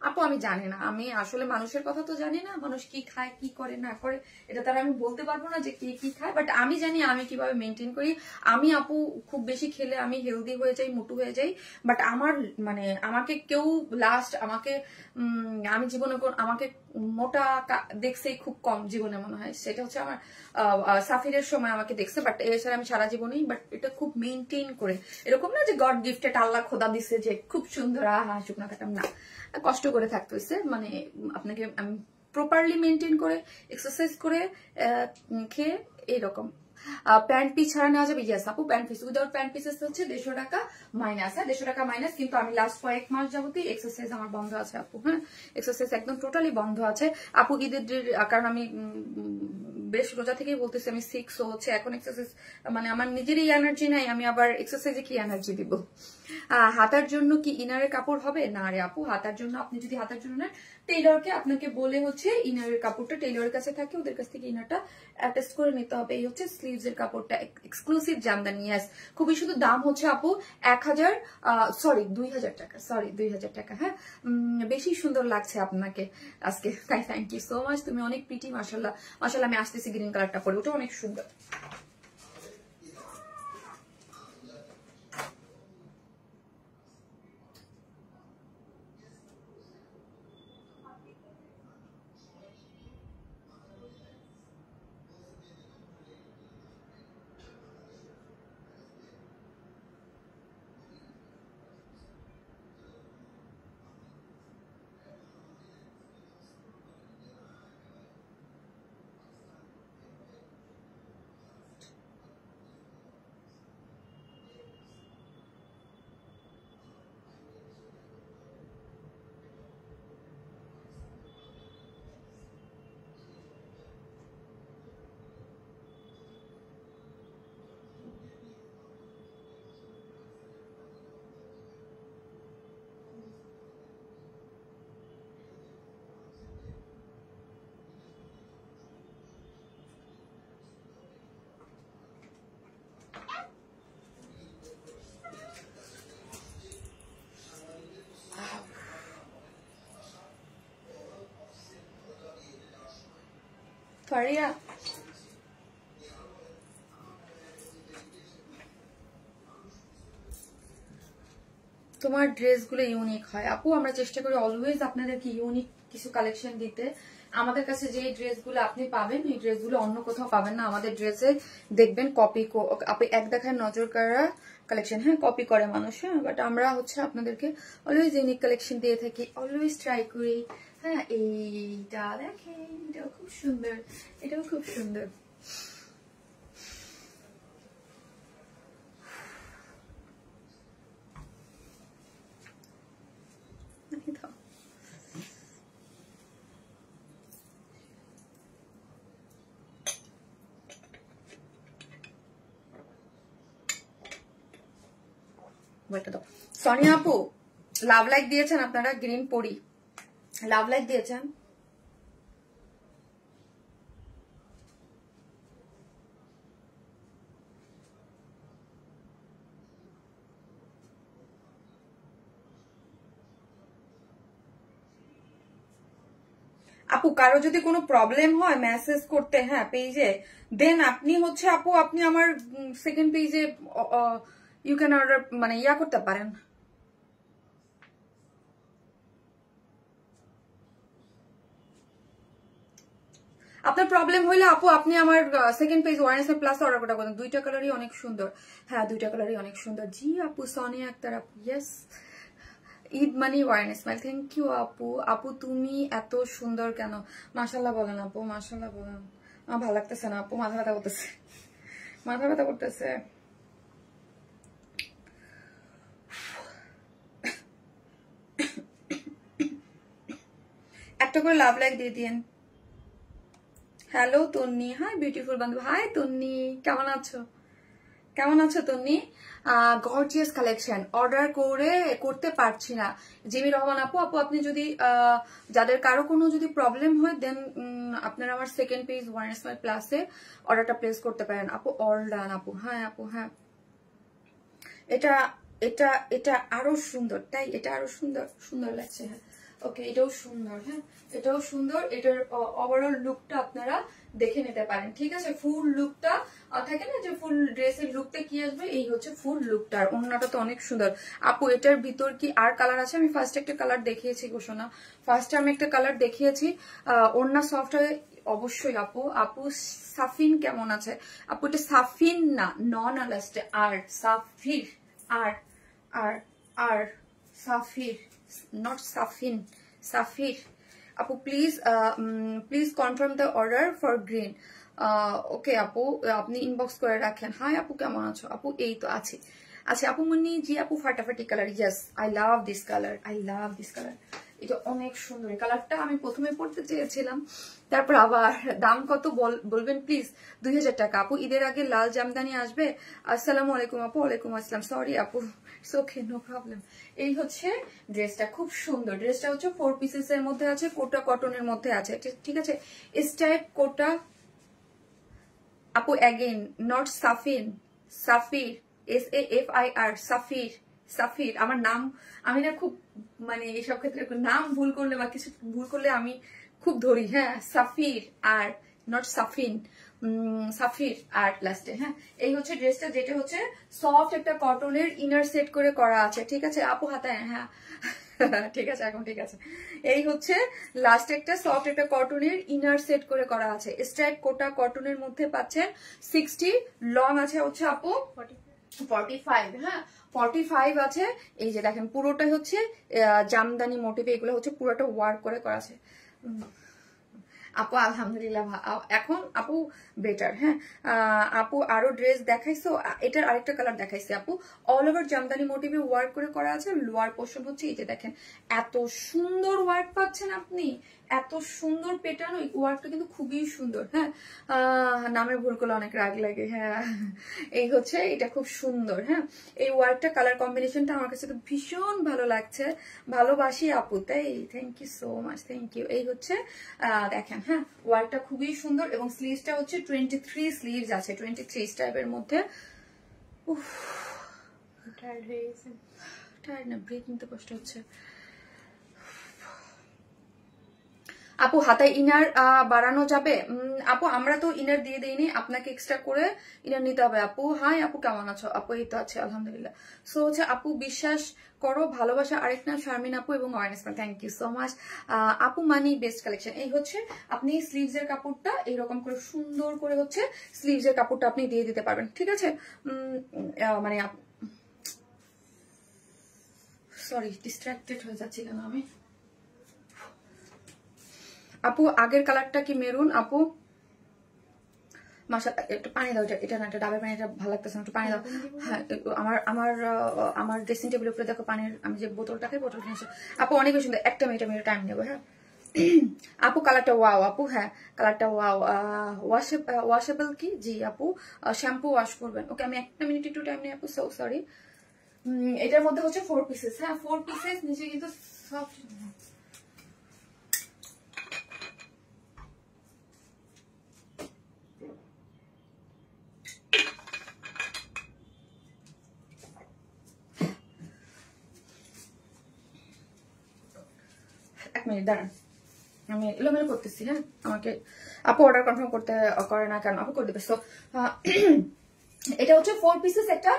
আপু আমি জানি না, আমি আসলে মানুষের কথা তো জানি না, মানুষ কি খায় কি করে না করে এটা তারা আমি বলতে পারবো না যে কে কি খায়, বাট আমি জানি আমি কিভাবে মেনটেন করি। আমি আপু খুব বেশি খেলে আমি হেলদি হয়ে যাই, মোটু হয়ে যাই, বাট আমার মানে আমাকে কেউ লাস্ট আমাকে আমি জীবনে আমাকে মোটা দেখছেই খুব কম জীবনে মনে হয়, সেটা হচ্ছে আমার সাফিরের সময় আমাকে দেখছে, বাট এছাড়া আমি সারা জীবনেই, বাট এটা খুব মেনটেন করে, এরকম না যে গড গিফটেড আল্লাহ খোদা দিছে যে খুব সুন্দর আহা শুকনা কাটাম, না, কষ্ট করে থাকতে হয়েছে, মানে আপনাকে আমি প্রপারলি মেনটেন করে এক্সারসাইজ করে খেয়ে এইরকম। প্যান্ট পিস ছাড়া নেওয়া যাবে, ইয়েস আপু pant piece, without pant pieces হচ্ছে 150 টাকা মাইনাস, হ্যাঁ 150 টাকা মাইনাস, কিন্তু আমি লাস্ট কয়েক মাস যাবতীয় এক্সারসাইজ আমার বন্ধ আছে আপু, হ্যাঁ এক্সারসাইজ একদম টোটালি বন্ধ আছে আপু ঈদের, কারণ আমি বেশ রোজা থেকেই বলতেছি আমি সিক, সো হচ্ছে এখন এক্সারসাইজ মানে আমার নিজেরই এনার্জি নাই, আমি আবার এক্সারসাইজে কি এনার্জি দিব। হাতার জন্য কি ইনারের কাপড় হবে? না রে আপু, হাতার জন্য আপনি যদি হাতার জন্য নেন টেইলরকে আপনাকে বলে হচ্ছে ইনারের কাপড়টা টেইলরের কাছে থাকে, ওদের কাছ থেকে ইনারটা অ্যাটাচ করে নিতে হবে। এই হচ্ছে স্লিভস এর কাপড়টা, এক্সক্লুসিভ জামদানি, ইয়াস খুবই, শুধু দাম হচ্ছে আপু 2000 টাকা, সরি 2000 টাকা, হ্যাঁ বেশি সুন্দর লাগছে আপনাকে আজকে, তাই থ্যাংক ইউ সো মাচ, তুমি অনেক প্রিটি, মাশাআল্লাহ মাশাআল্লাহ। আমি আসতেছি গ্রিন কালারটা পরে, ওটা অনেক সুন্দর। ফারিয়া তোমার ড্রেসগুলো ইউনিক হয় আপু, আমরা চেষ্টা করি অলওয়েজ আপনাদেরকে ইউনিক কিছু কালেকশন দিতে। আমাদের কাছে যে ড্রেসগুলো আপনি পাবেন এই ড্রেসগুলো অন্য কোথাও পাবেন না, আমাদের ড্রেসে দেখবেন কপি, আপনি এক দেখায় নজর কাড়া কালেকশন, হ্যাঁ কপি করে মানুষ, হ্যাঁ বাট আমরা হচ্ছে আপনাদেরকে অলওয়েজ ইউনিক কালেকশন দিয়ে থাকি, অলওয়েজ ট্রাই করি। হ্যাঁ এইটা দেখেন, এটাও খুব সুন্দর, এটাও খুব সুন্দর। সোনিয়া আপু লাভ লাইক দিয়েছেন আপনারা, গ্রিন পরি লাভ লাইক দিয়েছেন। আপু কারো যদি কোনো প্রবলেম হয় মেসেজ করতে, হ্যাঁ পেজে, দেন আপনি হচ্ছে আপু আপনি আমার সেকেন্ড পেজে ইউ ক্যান অর্ডার মানে ইয়া করতে পারেন। আপনার প্রবলেম হইলে আপু আপনি আমার সেকেন্ড পেজ ওয়ারেন্স প্লাস অর্ডার করতে পারেন, দুইটা কালারই অনেক সুন্দর, হ্যাঁ দুইটা কালারই অনেক সুন্দর। জি আপু সোনিয়া আক্তার আপু, ইয়েস ঈদ মানি ওয়ারেন্স স্মাইল, থ্যাংক ইউ আপু। আপু তুমি এত সুন্দর কেন? মাশাল্লাহ বলেন আপু, মাশাল্লাহ বলেন। আমার ভালো লাগতেছে না আপু, মাথা ব্যথা করতেছে, মাথা ব্যথা করতেছে। একটা করে লাভ লাইক দিয়ে দিন। হ্যালো তন্নি, হাই বিউটিফুল বান্ধব, হাই তন্নি, কেমন আছো? কেমন আছো তন্নি? গর্জিয়াস কালেকশন অর্ডার করতে পারছি না। জিমি রহমান আপু, আপু আপনি যদি যাদের কারো কোনো যদি প্রবলেম হয় দেন আপনারা আমার সেকেন্ড পেজ ওয়ারেন্স মাই প্লাসে অর্ডারটা প্লেস করতে পারেন আপু। অল ডান আপু, হ্যাঁ আপু হ্যাঁ। এটা এটা এটা আরো সুন্দর, তাই এটা আরো সুন্দর সুন্দর লাগছে। হ্যাঁ ওকে, এটাও সুন্দর। হ্যাঁ এটাও সুন্দর। এটার ওভারঅল লুকটা আপনারা দেখে নিতে পারেন, ঠিক আছে। ফুল লুকটা থাকে না যে ফুল ড্রেসের লুকটা কি আসবে, এই হচ্ছে ফুল লুকটা। আর ওড়নাটা তো অনেক সুন্দর। আপু এটার ভিতর কি আর কালার আছে? আমি ফার্স্ট একটা কালার দেখিয়েছি ঘোষণা, ফার্স্টে আমি একটা কালার দেখিয়েছি। ওড়না সফট হয়ে অবশ্যই আপু। আপু সাফিন কেমন আছে? আপু এটা সাফিন না, নন আলাস্টে, আর সাফির, আর আর আর সাফির, নট সাফিন, সাফির। আপু please please confirm the order for green. Okay আপু, আপনি ইনবক্স করে রাখেন। হাই আপু কেমন আছো? আপু এই তো আছি। আচ্ছা আপু মুন্নি জি আপু ফাটাফাটি colour, yes I love this colour, I love this colour. এটা অনেক সুন্দর। এই কালারটা আমি প্রথমে পড়তে চেয়েছিলাম, তারপর আবার দাম কত বলবেন প্লিজ? 2000 টাকা। আপু ঈদের আগে লাল জামদানি আসবে? আসসালামু আলাইকুম আপু। ওয়ালাইকুম আসসালাম। সরি আপু, ইটস ওকে, নো প্রবলেম। এই হচ্ছে ড্রেসটা, খুব সুন্দর। ড্রেসটা হচ্ছে 4 পিসেস এর মধ্যে আছে, কোটা কটনের মধ্যে আছে, ঠিক আছে। স্ট্রাইপ কোটা। আপু অ্যাগেন নট সাফিন, সাফির, SAFIR, সাফির, সাফির। আমার নাম আমি না খুব মানে এইসব ক্ষেত্রে নাম ভুল করলে বা কিছু ভুল করলে আমি খুব ধরি। হ্যাঁ সাফির আর নট সাফিন, সাফির আর লাস্টে। হ্যাঁ এই হচ্ছে ড্রেসটা, যেটা হচ্ছে সফট একটা কটনের ইনার সেট করে করা আছে, ঠিক আছে আপু হাতায়। হ্যাঁ ঠিক আছে এখন ঠিক আছে। এই হচ্ছে লাস্ট একটা সফট একটা কটনের ইনার সেট করে করা আছে, স্ট্রাইপ কোটা কটনের মধ্যে পাচ্ছেন। 60 লং আছে হচ্ছে আপু 45। হ্যাঁ 45 আছে। এই যে দেখেন পুরোটাই হচ্ছে জামদানি মোটিভে, এগুলো হচ্ছে পুরোটা ওয়ার্ক করে করা আছে। আপু আলহামদুলিল্লাহ এখন আপু বেটার। হ্যাঁ আপু আরো ড্রেস দেখাইছো? এটার আরেকটা কালার দেখাইছে আপু, অল ওভার জামদানি মোটিভে ওয়ার্ক করে করা আছে। লোয়ার পোর্শন হচ্ছে এই যে দেখেন, এত সুন্দর ওয়ার্ক পাচ্ছেন আপনি, এত সুন্দর পেটানো। ওয়ার্কটা কিন্তু খুবই সুন্দর। হ্যাঁ নামে ভুল করলে অনেক রাগ লাগে। হ্যাঁ এই হচ্ছে এটা খুব সুন্দর। হ্যাঁ এই ওয়ার্কটা কালার কম্বিনেশনটা আমার কাছে তো ভীষণ ভালো লাগছে, ভালোবাসি আপু, তাই thank you so much, thank you. এই হচ্ছে দেখেন, হ্যাঁ ওয়ার্কটা খুবই সুন্দর এবং স্লিভসটা হচ্ছে 23 স্লিভস আছে, 23 টাইপের মধ্যে। উফ টায়ার্ড হয়ে গেছে, টায়ার্ড না, ব্রেক নিতে কষ্ট হচ্ছে। আপু হাতায় ইনার বাড়ানো যাবে? আপু আমরা তো ইনার দিয়ে দেইনি, আপনাকে এক্সট্রা করে ইনার নিতে হবে আপু। হাই আপু কেমন আছো? আপু এই তো আছে আলহামদুলিল্লাহ। সো হচ্ছে আপু বিশ্বাস করো ভালোবাসা আরেক নাম শারমিন আপু এবং অয়নেসমা, থ্যাংক ইউ সো মাচ আপু। মানি বেস্ট কালেকশন। এই হচ্ছে আপনি স্লিভস এর কাপড়টা এইরকম করে সুন্দর করে হচ্ছে স্লিভস এর কাপড়টা আপনি দিয়ে দিতে পারবেন, ঠিক আছে। মানে সরি ডিস্ট্রাক্টেড হয়ে যাচ্ছিলাম আমি। আপু আগের কালারটা কি মেরুন? আপু মাশাআল্লাহ, একটু পানি দাও, এটা না, এটা ডাবের পানি, এটা ভালো লাগতেছে না, একটু পানি দাও। হ্যাঁ আমার আমার আমার ড্রেসিং টেবিলের উপরে দেখো পানির, আমি যে বোতলটা খাই বোতল কিনেছি। আপু অনেক বেশি সুন্দর, একটা মিনিট আমি টাইম নেবো। হ্যাঁ আপু কালারটা ওয়াও আপু, হ্যাঁ কালারটা ওয়াও। ওয়াশেবল কি? জি আপু শ্যাম্পু ওয়াশ করবেন। ওকে আমি একটা মিনিট একটু টাইম নিই আপু, সো সরি। এটার মধ্যে হচ্ছে 4 পিসেস। হ্যাঁ 4 পিসেস, নিচে কিন্তু সফট। এক মিনিট দাঁড়ান, আমি এলোমেলো করতেছি। হ্যাঁ আমাকে আপু অর্ডার কনফার্ম করতে করে না কেন? আপু করে দেবে। সো এটা হচ্ছে 4 পিসেস একটা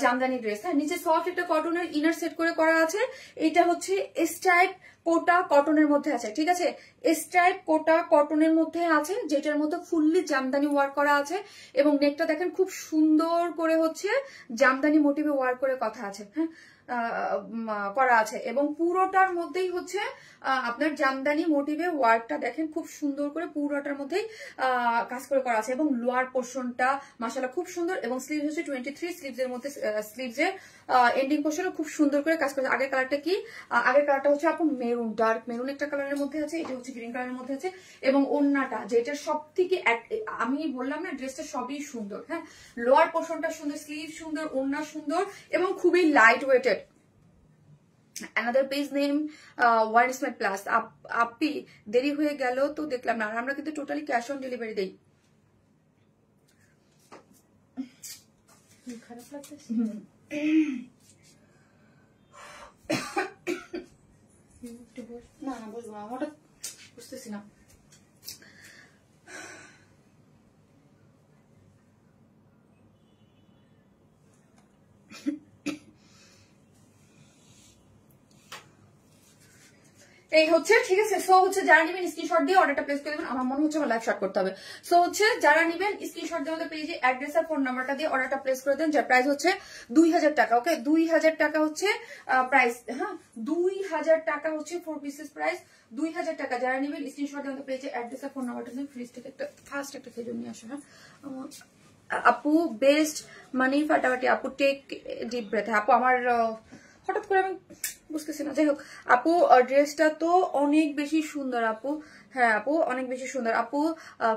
জামদানি ড্রেস। হ্যাঁ নিচে সফট একটা কটনের ইনার সেট করে করা আছে। এটা হচ্ছে স্ট্রাইপ কোটা কটনের মধ্যে আছে, ঠিক আছে। স্ট্রাইপ কোটা কটনের মধ্যে আছে, যেটার মধ্যে ফুললি জামদানি ওয়ার্ক করা আছে এবং নেকটা দেখেন খুব সুন্দর করে হচ্ছে জামদানি মোটিভে ওয়ার্ক করে কথা আছে। হ্যাঁ করা আছে এবং পুরোটার মধ্যেই হচ্ছে আপনার জামদানি মোটিভে ওয়ার্কটা দেখেন খুব সুন্দর করে পুরোটার মধ্যেই কাজ করে করা আছে এবং লোয়ার পোর্শনটা মাশাআল্লাহ খুব সুন্দর এবং স্লিভ হচ্ছে 23 স্লিভসের মধ্যে, স্লিভসের এন্ডিং পোর্শনও খুব সুন্দর করে কাজ করেছে। আগের কালারটা কি? আগের কালারটা হচ্ছে আপু মেরুন, ডার্ক মেরুন একটা কালারের মধ্যে আছে, এটা হচ্ছে গ্রিন কালারের মধ্যে আছে এবং ওড়নাটা যেটা সব থেকে আমি বললাম না ড্রেসটা সবই সুন্দর। হ্যাঁ লোয়ার পোর্শনটা সুন্দর, স্লিভ সুন্দর, ওড়না সুন্দর এবং খুবই light weighted. another page name Wine Plus। আপি দেরি হয়ে গেল তো দেখলাম না, আর আমরা কিন্তু টোটালি ক্যাশ অন ডেলিভারি দেই। খারাপ লাগতেছে না না বসবো না, হঠাৎ বুঝতেছি না। এই হচ্ছে, ঠিক আছে। সো হচ্ছে যারা নেবেন স্ক্রিনশট দিয়ে অর্ডারটা প্লেস করে দেবেন। আমার মনে হচ্ছে আমার লাইভ শর্ট করতে হবে। সো হচ্ছে যারা নেবেন স্ক্রিনশট দিয়ে আমাদের পেজে অ্যাড্রেস আর ফোন নাম্বারটা দিয়ে অর্ডারটা প্লেস করে দেন, যার প্রাইস হচ্ছে 2000 টাকা। ওকে, 2000 টাকা হচ্ছে প্রাইস। হ্যাঁ, 2000 টাকা হচ্ছে 4 পিসেস প্রাইস, 2000 টাকা। যারা নেবেন স্ক্রিনশট দিয়ে আমাদের পেজে অ্যাড্রেস আর ফোন নাম্বারটা দিয়ে ফ্রিজ থেকে একটা ফার্স্ট একটা খেজুর নিয়ে আসো। হ্যাঁ আপু, বেস্ট মানি ফাটাফাটি। আপু টেক ডিপ ব্রেথ। আপু আমার হঠাৎ করে আমি বুঝতেছি না, যাই হোক। আপু ড্রেসটা তো অনেক বেশি সুন্দর আপু। হ্যাঁ আপু অনেক বেশি সুন্দর আপু।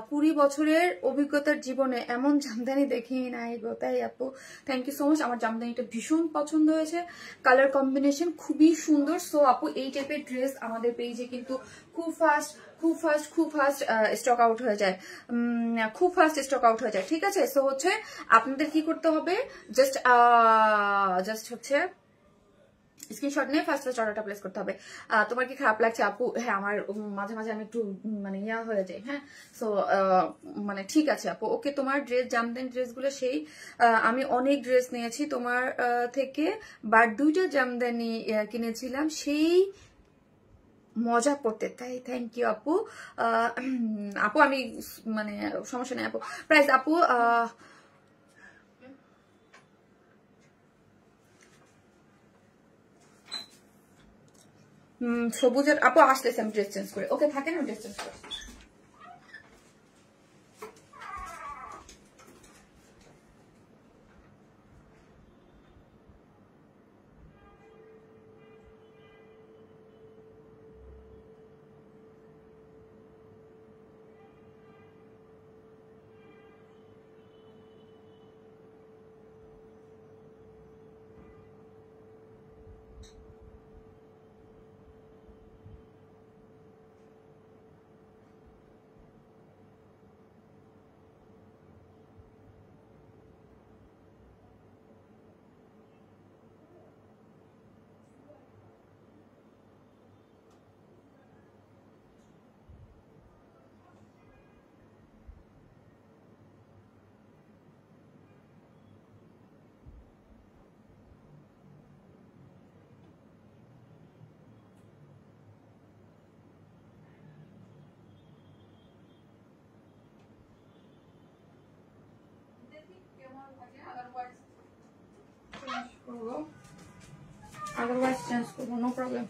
20 বছরের অভিজ্ঞতার জীবনে এমন জামদানি দেখি নাই গো। তাই আপু থ্যাংক ইউ সো মাচ। আমার জামদানিটা ভীষণ পছন্দ হয়েছে, কালার কম্বিনেশন খুবই সুন্দর। সো আপু এই টাইপের ড্রেস আমাদের পেজে কিন্তু খুব ফাস্ট স্টক আউট হয়ে যায়, খুব ফাস্ট স্টক আউট হয়ে যায়। ঠিক আছে, সো হচ্ছে আপনাদের কি করতে হবে, জাস্ট হচ্ছে স্ক্রিনশট নিয়ে ফার্স্ট অর্ডারটা প্লেস করতে হবে। তোমার কি খারাপ লাগছে আপু? হ্যাঁ আমার মাঝে মাঝে আমি একটু মানে ইয়া হয়ে যাই। হ্যাঁ সো মানে ঠিক আছে আপু। ওকে, তোমার ড্রেস জামদানি ড্রেসগুলো সেই, আমি অনেক ড্রেস নিয়েছি তোমার থেকে, বাট 2টা জামদানি কিনেছিলাম, সেই মজা করতে। তাই থ্যাংক ইউ আপু। আপু আমি মানে সমস্যা নেই আপু। প্রাইস আপু সবুজের আপু আসতেছে, আমি ড্রেস চেঞ্জ করে। ওকে থাকেন, আমি ড্রেস চেঞ্জ করে। Otherwise change করবো, no problem.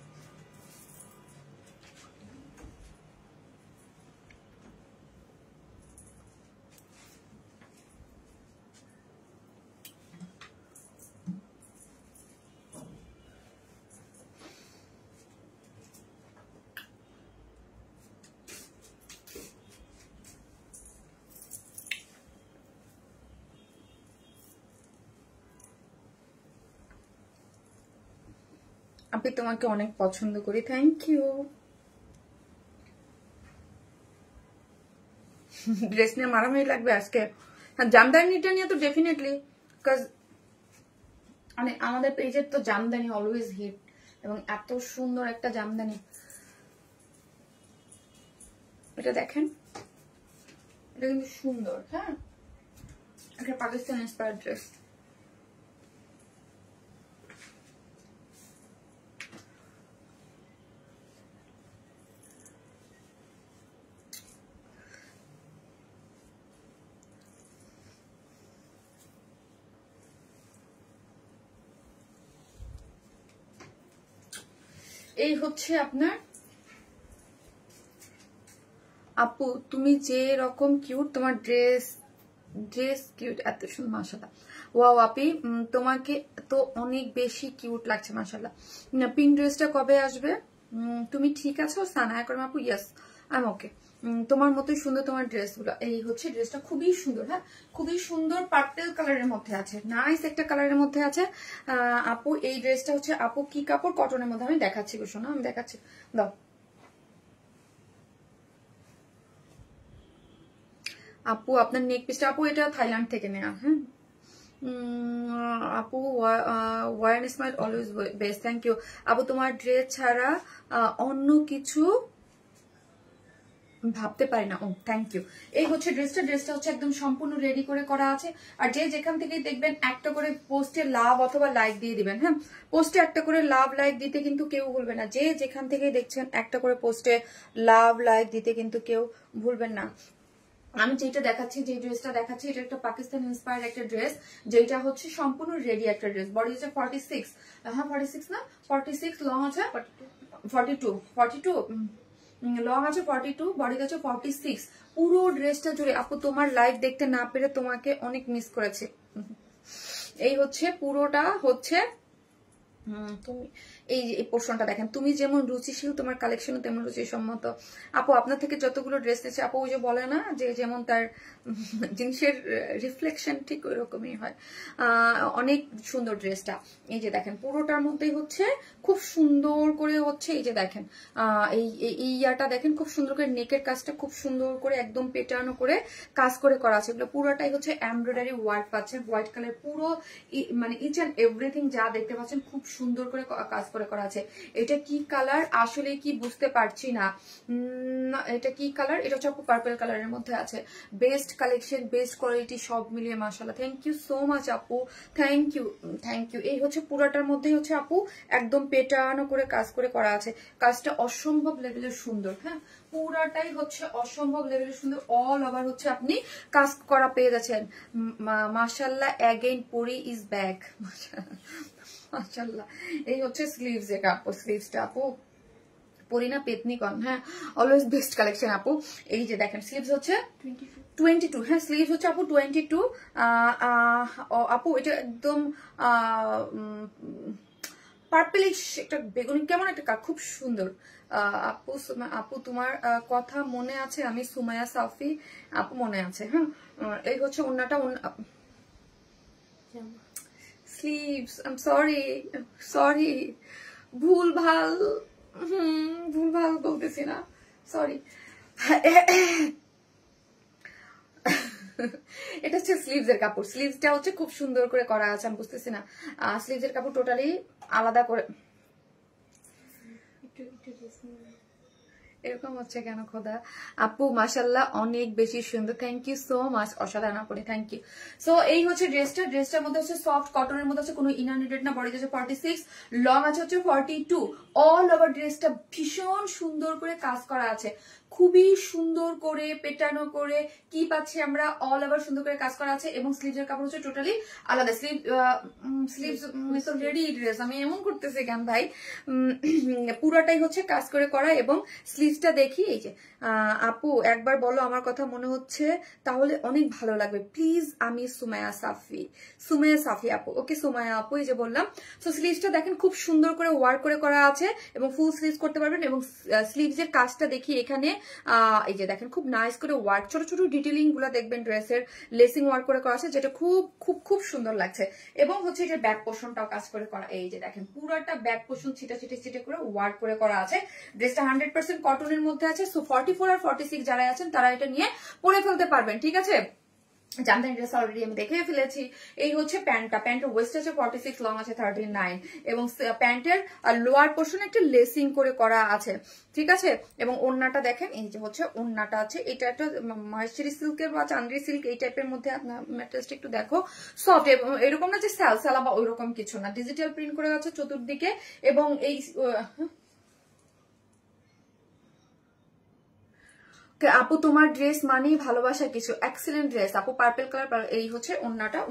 আমি তোমাকে অনেক পছন্দ করি, থ্যাংক ইউ। ড্রেস নিয়ে মারামারি লাগবে আজকে। হ্যাঁ জামদানিটা নিয়ে তো ডেফিনেটলি, বিকজ মানে আমাদের পেজের তো জামদানি অলওয়েজ হিট, এবং এত সুন্দর একটা জামদানি। এটা দেখেন, এটা কিন্তু সুন্দর। হ্যাঁ একটা পাকিস্তান ইন্সপায়ার্ড ড্রেস। এই হচ্ছে আপনার আপু, তুমি যে রকম কিউট, তোমার ড্রেস কিউট, এত সুন্দর মাশাআল্লাহ। ওয়াও আপি, তোমাকে তো অনেক বেশি কিউট লাগছে মাশাআল্লাহ। পিঙ্ক ড্রেসটা কবে আসবে? তুমি ঠিক আছো সানায়া করম আপু? ইয়েস আই এম ওকে। তোমার মতোই সুন্দর তোমার ড্রেসগুলো। এই হচ্ছে ড্রেসটা খুবই সুন্দর। হ্যাঁ খুবই সুন্দর, পার্পল কালারের মধ্যে আছে, নাইস একটা কালারের মধ্যে আছে আপু। এই ড্রেসটা হচ্ছে আপু কি কাপড়? কটনের মধ্যে। আমি দেখাচ্ছি গো শোনো, আমি দেখাচ্ছি, দাও আপু। আপনার নেক পিসটা আপু এটা থাইল্যান্ড থেকে নেওয়া। হ্যাঁ আপু your smile always best, thank you আপু। তোমার ড্রেস ছাড়া অন্য কিছু ভাবতে পারি না। Oh thank you. এই হচ্ছে ড্রেসটা হচ্ছে একদম সম্পূর্ণ রেডি করে করা আছে। আর যে যেখান থেকে দেখবেন একটা করে পোস্টে লাভ অথবা লাইক দিয়ে দিবেন। হ্যাঁ, পোস্টে একটা করে লাভ লাইক দিতে কিন্তু কেউ ভুলবে না। যে যেখান থেকে দেখছেন একটা করে পোস্টে লাভ লাইক দিতে কিন্তু কেউ ভুলবেন না। আমি যেটা দেখাচ্ছি, যে ড্রেসটা দেখাচ্ছি, এটা একটা পাকিস্তান ইন্সপায়ার্ড একটা ড্রেস, যেটা হচ্ছে সম্পূর্ণ রেডি একটা ড্রেস। বডি হচ্ছে 46, হ্যাঁ 46 না 46, লং আছে 42 লং আছে 42, বডি আছে 46। পুরো ড্রেসটা জুড়ে আপু তোমার লাইভ দেখতে না পেরে তোমাকে অনেক মিস করেছে। এই হচ্ছে পুরোটা হচ্ছে তুমি এই পোর্শনটা দেখেন, তুমি যেমন রুচিশীল তোমার কালেকশনও তেমন রুচিসম্মত। আপু আপনার থেকে যতগুলো ড্রেস নিয়েছে আপু ওই যে বলে না যে যেমন তার জিনিসের রিফ্লেকশন ঠিক ওই রকমই হয়। অনেক সুন্দর ড্রেসটা। এই যে দেখেন পুরোটার মধ্যেই হচ্ছে খুব সুন্দর করে হচ্ছে এই যে দেখেন এই ইয়াটা দেখেন খুব সুন্দর করে নেকের কাজটা খুব সুন্দর করে একদম পেটানো করে কাজ করে করা আছে। এগুলো পুরোটাই হচ্ছে এমব্রয়ডারি ওয়ার্ক পাচ্ছেন, হোয়াইট কালার পুরো মানে ইচ অ্যান্ড এভরিথিং যা দেখতে পাচ্ছেন খুব সুন্দর করে কাজ করে করা আছে। এটা কি কালার আসলে কি বুঝতে পারছি না। এটা কি কালার? এটা হচ্ছে আপু পার্পল কালারের মধ্যে আছে। বেস্ট কালেকশন, বেস্ট কোয়ালিটি, সব মিলিয়ে মাশাআল্লাহ। থ্যাংক ইউ সো মাচ আপু, থ্যাংক ইউ। এই হচ্ছে পুরাটার মধ্যে হচ্ছে আপু একদম পেটানো করে কাজ করে করা আছে। কাজটা অসম্ভব লেভেলের সুন্দর। হ্যাঁ, পুরাটাই হচ্ছে অসম্ভব লেভেলের সুন্দর। অল ওভার হচ্ছে আপনি কাজ করা পেয়ে যাচ্ছেন। মাশাআল্লাহ, অ্যাগেইন পরি ইজ ব্যাক। মাশাআল্লাহ। এই হচ্ছে স্লিভস, এটা আপু স্লিভসটা আপু পরিনা পেতনি কন। হ্যাঁ, অলওয়েজ বেস্ট কালেকশন আপু। এই যে দেখেন স্লিভস হচ্ছে 22। হ্যাঁ, স্লিভস হচ্ছে আপু 22। আপু এটা একদম পার্পলিশ একটা বেগুনি কেমন একটা খুব সুন্দর। আপু তোমার কথা মনে আছে? আমি সুমাইয়া সাফি আপু, মনে আছে। হ্যাঁ, এই হচ্ছে ওন্নাটা। স্লিভস আই এম সরি ভুলভাল বলতেছি না, সরি। এটা হচ্ছে স্লিভস এর কাপড়। স্লিভসটা হচ্ছে খুব সুন্দর করে করা আছে। আমি বুঝতেছি না স্লিভস এর কাপড় টোটালি আলাদা করে এরকম হচ্ছে কেন খোদা। আপু মাশাআল্লাহ অনেক বেশি সুন্দর, থ্যাংক ইউ সো মাচ, অসাধারণ আপনি, থ্যাংক ইউ। সো এই হচ্ছে ড্রেসটার মধ্যে হচ্ছে সফট কটনের মধ্যে হচ্ছে কোনো ইনার নিডেড না। বডি হচ্ছে 46, লং আছে হচ্ছে 42। অল ওভার ড্রেসটা ভীষণ সুন্দর করে কাজ করা আছে, খুবই সুন্দর করে পেটানো করে কি পাচ্ছি আমরা, অল ওভার সুন্দর করে কাজ করা আছে। এবং স্লিভের কাপড় হচ্ছে টোটালি আলাদা। স্লিভস রেডি ড্রেস, আমি এমন করতেছি কেন ভাই। পুরাটাই হচ্ছে কাজ করে করা। এবং স্লিভসটা দেখি, এই যে আপু একবার বলো আমার কথা মনে হচ্ছে, তাহলে অনেক ভালো লাগবে প্লিজ। আমি সুমাইয়া সাফি আপু। ওকে সুমাইয়া আপু, এই যে বললাম। সো স্লিভসটা দেখেন খুব সুন্দর করে ওয়ার্ক করে করা আছে এবং ফুল স্লিভস করতে পারবেন। এবং স্লিভস এর কাজটা দেখি এখানে, এই যে দেখেন খুব নাইস করে ওয়ার্ক, ছোট ছোট ডিটেলিং গুলা দেখবেন ড্রেসের লেসিং ওয়ার্ক করে করা আছে, যেটা খুব খুব খুব সুন্দর লাগছে। এবং হচ্ছে যে ব্যাক পোর্শনটাও কাজ করে করা। এই যে দেখেন পুরোটা ব্যাক পোর্শন ছিটে করে ওয়ার্ক করে করা আছে। ড্রেসটা 100% কটনের মধ্যে আছে। সো 44 আর 46 যারা আছেন তারা এটা নিয়ে পরে ফেলতে পারবেন, ঠিক আছে। জামদানি ড্রেস অলরেডি আমি দেখে ফেলেছি। এই হচ্ছে প্যান্টের ওয়েস্ট আছে 46, লং আছে 39। এবং প্যান্টের লোয়ার পোর্শনে একটা লেসিং করে করা আছে, ঠিক আছে। এবং ওড়নাটা দেখেন, এই যে হচ্ছে ওড়নাটা আছে, এটা একটা মহেশ্বরী সিল্কের বা চান্দ্রি সিল্ক এই টাইপের মধ্যে। আপনার ম্যাটেরিয়ালসটা একটু দেখো, সফট। এরকম না যে সালা বা ওই রকম কিছু না, ডিজিটাল প্রিন্ট করে আছে চতুর্দিকে। এবং এই আপু তোমার ড্রেস মানেই ভালোবাসার কিছু, এক্সিলেন্ট ড্রেস আপু, পার্পল কালার। এই হচ্ছে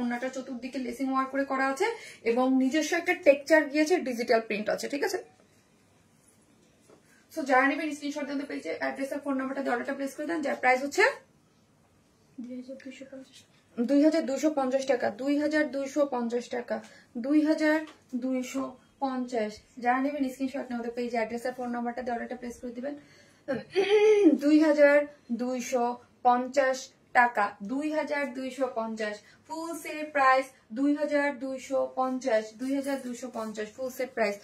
ওন্নাটা চতুর্দিকে লেসিং ওয়ার্ক করে করা আছে এবং নিজস্ব একটা টেক্সচার গিয়েছে, ডিজিটাল প্রিন্ট আছে, ঠিক আছে। সো যারা নেবেন স্ক্রিনশট দিতে পেয়েছে, অ্যাড্রেস আর ফোন নাম্বারটা দিয়ে অর্ডারটা প্লেস করে দেন। যার প্রাইস হচ্ছে 2250 টাকা, 2250 টাকা, 2250। যারা নেবেন স্ক্রিনশট নেওয়া পেয়েছে, অ্যাড্রেস আর ফোন নাম্বারটা দিয়ে অর্ডারটা প্লেস করে দিবেন। 2250 টাকা, 2250 full set price. 2250 full set price.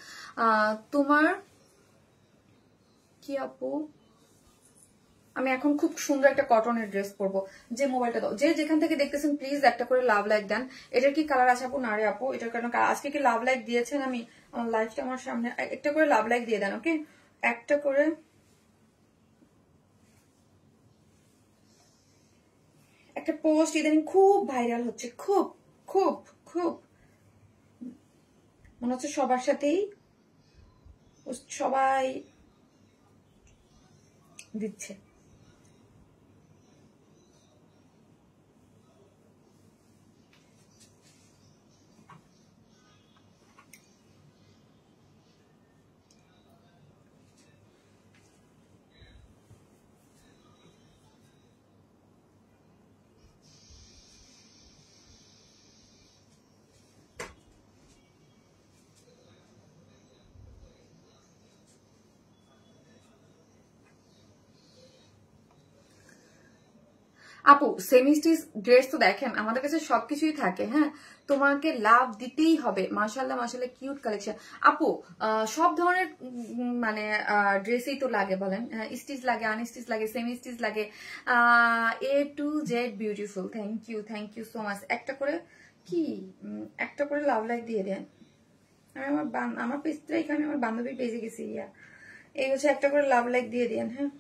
তোমার কি আপু আমি এখন খুব সুন্দর একটা কটনের ড্রেস পরবো। যে মোবাইলটা দাও, যে যেখান থেকে দেখতেছেন প্লিজ একটা করে লাভ লাইক দেন। এটার কি কালার আছে আপু? না রে আপু, এটার কারণ আজকে কি লাভ লাইক দিয়েছেন? আমি আমার লাইফটা আমার সামনে, একটা করে লাভ লাইক দিয়ে দেন। ওকে, একটা করে। একটা পোস্ট ইদানিং খুব ভাইরাল হচ্ছে, খুব খুব খুব মনে হচ্ছে সবার সাথেই সবাই দিচ্ছে। আপু সেমি স্টিচ ড্রেস তো দেখেন আমাদের কাছে সবকিছুই থাকে, হ্যাঁ, তোমাকে লাভ দিতেই হবে। মাশাল্লাহ মাশাল্লাহ, কিউট কালেকশন। আপু সব ধরনের মানে ড্রেসই তো লাগে বলেন, স্টিচ লাগে, আনস্টিচ লাগে, সেমি স্টিচ লাগে, A to Z beautiful. Thank you so much. একটা করে কি, একটা করে লাভ লাইক দিয়ে দেন। আমি আমার পেজটা এখানে আমার বান্ধবীর পেজে গেছি, এই হচ্ছে একটা করে লাভ লাইক দিয়ে দেন। হ্যাঁ,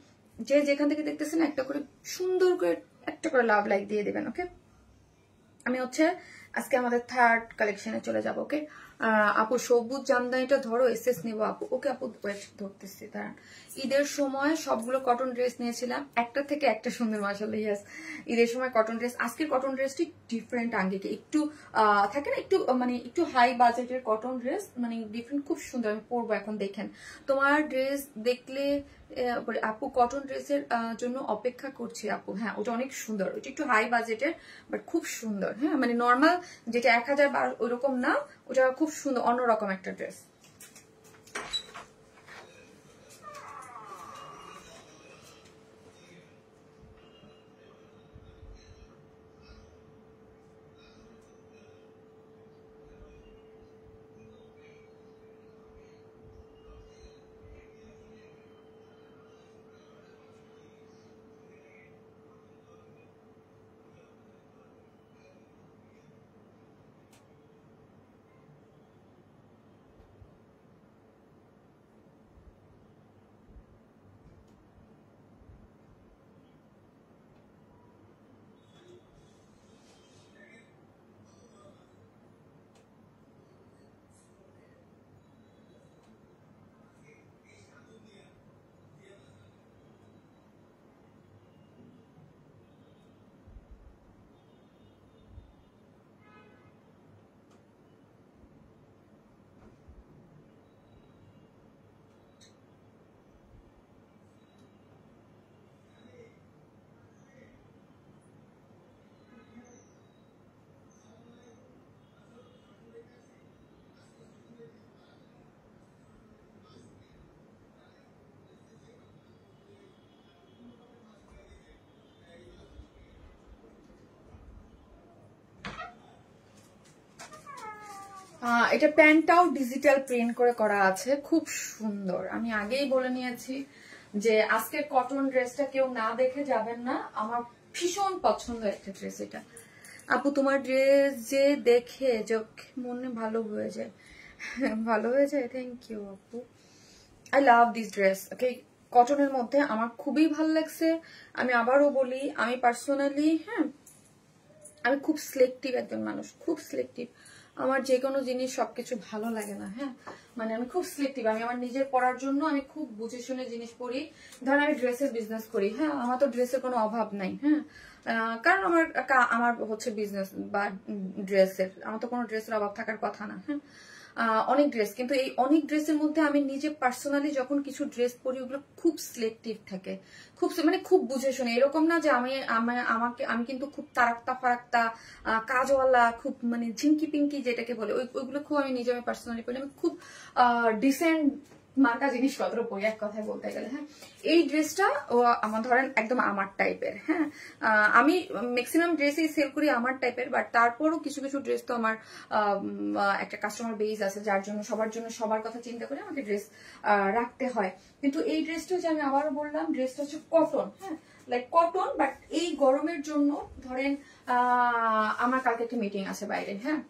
যে যেখান থেকে দেখতেছেন একটা করে সুন্দর করে একটা করে লাভ লাইক দিয়ে দিবেন। ওকে, আমি হচ্ছে আজকে আমাদের থার্ড কালেকশনে চলে যাব। ওকে আপু সবুজ জামদানিটা ধরো, এসএস নিব আপু। ওকে আপু ওয়েট ধরতেছি, দাঁড়ান। ঈদের সময় সবগুলো কটন ড্রেস নিয়েছিলাম, একটা থেকে একটা সুন্দর মাশাআল্লাহ। ইয়েস, ঈদের সময় কটন ড্রেস। আজকের কটন ড্রেসটি ডিফারেন্ট আঙ্গিকে, একটু থাকে না, একটু মানে একটু হাই বাজেটের কটন ড্রেস, মানে ডিফারেন্ট, খুব সুন্দর। আমি পরবো এখন, দেখেন তোমার ড্রেস দেখলে আপু কটন ড্রেসের জন্য অপেক্ষা করছি আপু। হ্যাঁ, ওটা অনেক সুন্দর, ওটা একটু হাই বাজেটের বাট খুব সুন্দর। হ্যাঁ, মানে নর্মাল যেটা 1000 ওইরকম না, ওটা খুব সুন্দর, অন্যরকম একটা ড্রেস। এটা প্যান্টটাও ডিজিটাল প্রিন্ট করে করা আছে, খুব সুন্দর। আমি আগেই বলে নিয়েছি যে আজকের কটন ড্রেসটা কেউ না দেখে যাবেন না, আমার ভীষণ পছন্দ একটা ড্রেস এটা। আপু তোমার ড্রেস যে দেখে মনে ভালো হয়ে যায়, ভালো হয়ে যায়। থ্যাংক ইউ আপু, আই লাভ দিস ড্রেস। ওকে, কটনের মধ্যে আমার খুবই ভালো লাগছে। আমি আবারও বলি, আমি পার্সোনালি, হ্যাঁ, আমি খুব সিলেক্টিভ একজন মানুষ, খুব সিলেক্টিভ। আমার যে কোনো জিনিস সবকিছু ভালো লাগে না। হ্যাঁ, মানে আমি খুব সিলেক্টিভ। আমি আমার নিজের পড়ার জন্য আমি খুব বুঝে শুনে জিনিস পড়ি। ধরেন আমি ড্রেসের বিজনেস করি, হ্যাঁ, আমার তো ড্রেসের কোনো অভাব নাই। হ্যাঁ, কারণ আমার হচ্ছে বিজনেস বা ড্রেসের, আমার তো কোনো ড্রেসের অভাব থাকার কথা না। হ্যাঁ, অনেক ড্রেস, কিন্তু এই অনেক ড্রেসের মধ্যে আমি নিজে পার্সোনালি যখন কিছু ড্রেস পরি ওগুলো খুব সিলেক্টিভ থাকে, খুব মানে খুব বুঝে শুনে। এরকম না যে আমি কিন্তু খুব তারাক্তা ফারাক্তা কাজওয়ালা, খুব মানে ঝিঙ্কি পিঙ্কি যেটাকে বলে, ওইগুলো খুব আমি নিজে আমি পার্সোনালি পরি। আমি খুব ডিসেন্ট মার্কা জিনিসপত্র পরি এক কথায় বলতে গেলে। হ্যাঁ, এই ড্রেসটা আমার ধরেন একদম আমার টাইপের। হ্যাঁ, আমি ম্যাক্সিমাম ড্রেসই সেল করি আমার টাইপের, বাট তারপরও কিছু কিছু ড্রেস তো আমার একটা কাস্টমার বেস আছে, যার জন্য সবার কথা চিন্তা করে আমাকে ড্রেস রাখতে হয়। কিন্তু এই ড্রেসটা যে আমি আবারও বললাম, ড্রেসটা হচ্ছে কটন। হ্যাঁ, লাইক কটন, বাট এই গরমের জন্য ধরেন আমার কালকে একটা মিটিং আছে বাইরে, হ্যাঁ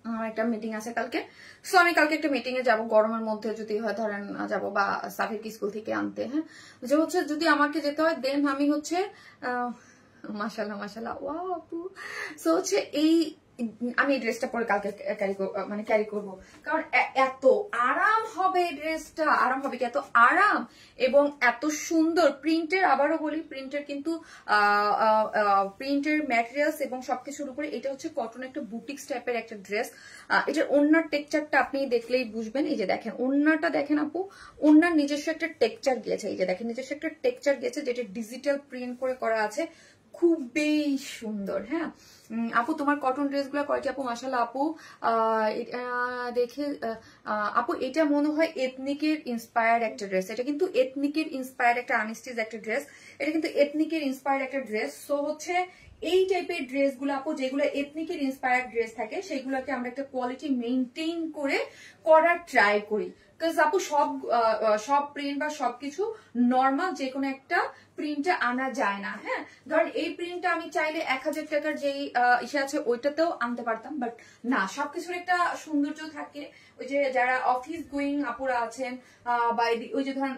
আমার একটা মিটিং আছে কালকে, সো আমি কালকে একটা মিটিং এ যাবো, গরমের মধ্যে যদি হয় ধরেন যাবো, বা সাফিরকে স্কুল থেকে আনতে, হ্যাঁ যে হচ্ছে যদি আমাকে যেতে হয় দেন আমি হচ্ছে মাশাআল্লাহ মাশাআল্লাহ ওয়াও আপু, সো হচ্ছে আমি এই ড্রেসটা পরে কালকে ক্যারি করবো, কারণ এত আরাম হবে ড্রেসটা, আরাম হবে কি এত আরাম এবং এত সুন্দর প্রিন্টের, আবারও বলি প্রিন্টের কিন্তু প্রিন্টের ম্যাটেরিয়ালস এবং সবকিছুর উপরে এটা হচ্ছে কটন একটা বুটিক্স টাইপের একটা ড্রেস। এটার ওড়নার টেক্সচারটা আপনি দেখলেই বুঝবেন, এই যে দেখেন ওড়নাটা দেখেন আপু, ওড়নার নিজস্ব একটা টেক্সচার গিয়েছে, এই যে দেখেন নিজস্ব একটা টেক্সচার গিয়েছে যেটা ডিজিটাল প্রিন্ট করে করা আছে, খুবই সুন্দর। হ্যাঁ আপু তোমার কটন ড্রেস গুলা কয়টি আপু? মাশাআল্লাহ আপু দেখে আপু এটা মনে হয় এথনিকের ইন্সপায়ার্ড একটা ড্রেস, এটা কিন্তু এথনিকের ইন্সপায়ার্ড একটা আনস্টিচ একটা ড্রেস, এটা কিন্তু এথনিকের ইন্সপায়ার্ড একটা ড্রেস। সো হচ্ছে এই টাইপের ড্রেস গুলো আপু যেগুলো এথনিকের ইন্সপায়ার্ড ড্রেস থাকে সেগুলোকে আমরা একটা কোয়ালিটি মেনটেন করে করার ট্রাই করি, কারণ আপু সব প্রিন্ট বা সবকিছু নর্মাল যে কোনো একটা প্রিন্টে আনা যায় না। হ্যাঁ ধরেন এই প্রিন্টটা আমি চাইলে 1000 টাকার যেই ইসে আছে ওইটাতেও আনতে পারতাম, বাট না, সবকিছুর একটা সৌন্দর্য থাকে। ওই যে যারা অফিস গোয়িং আপুরা আছেন বা ওই যে ধরেন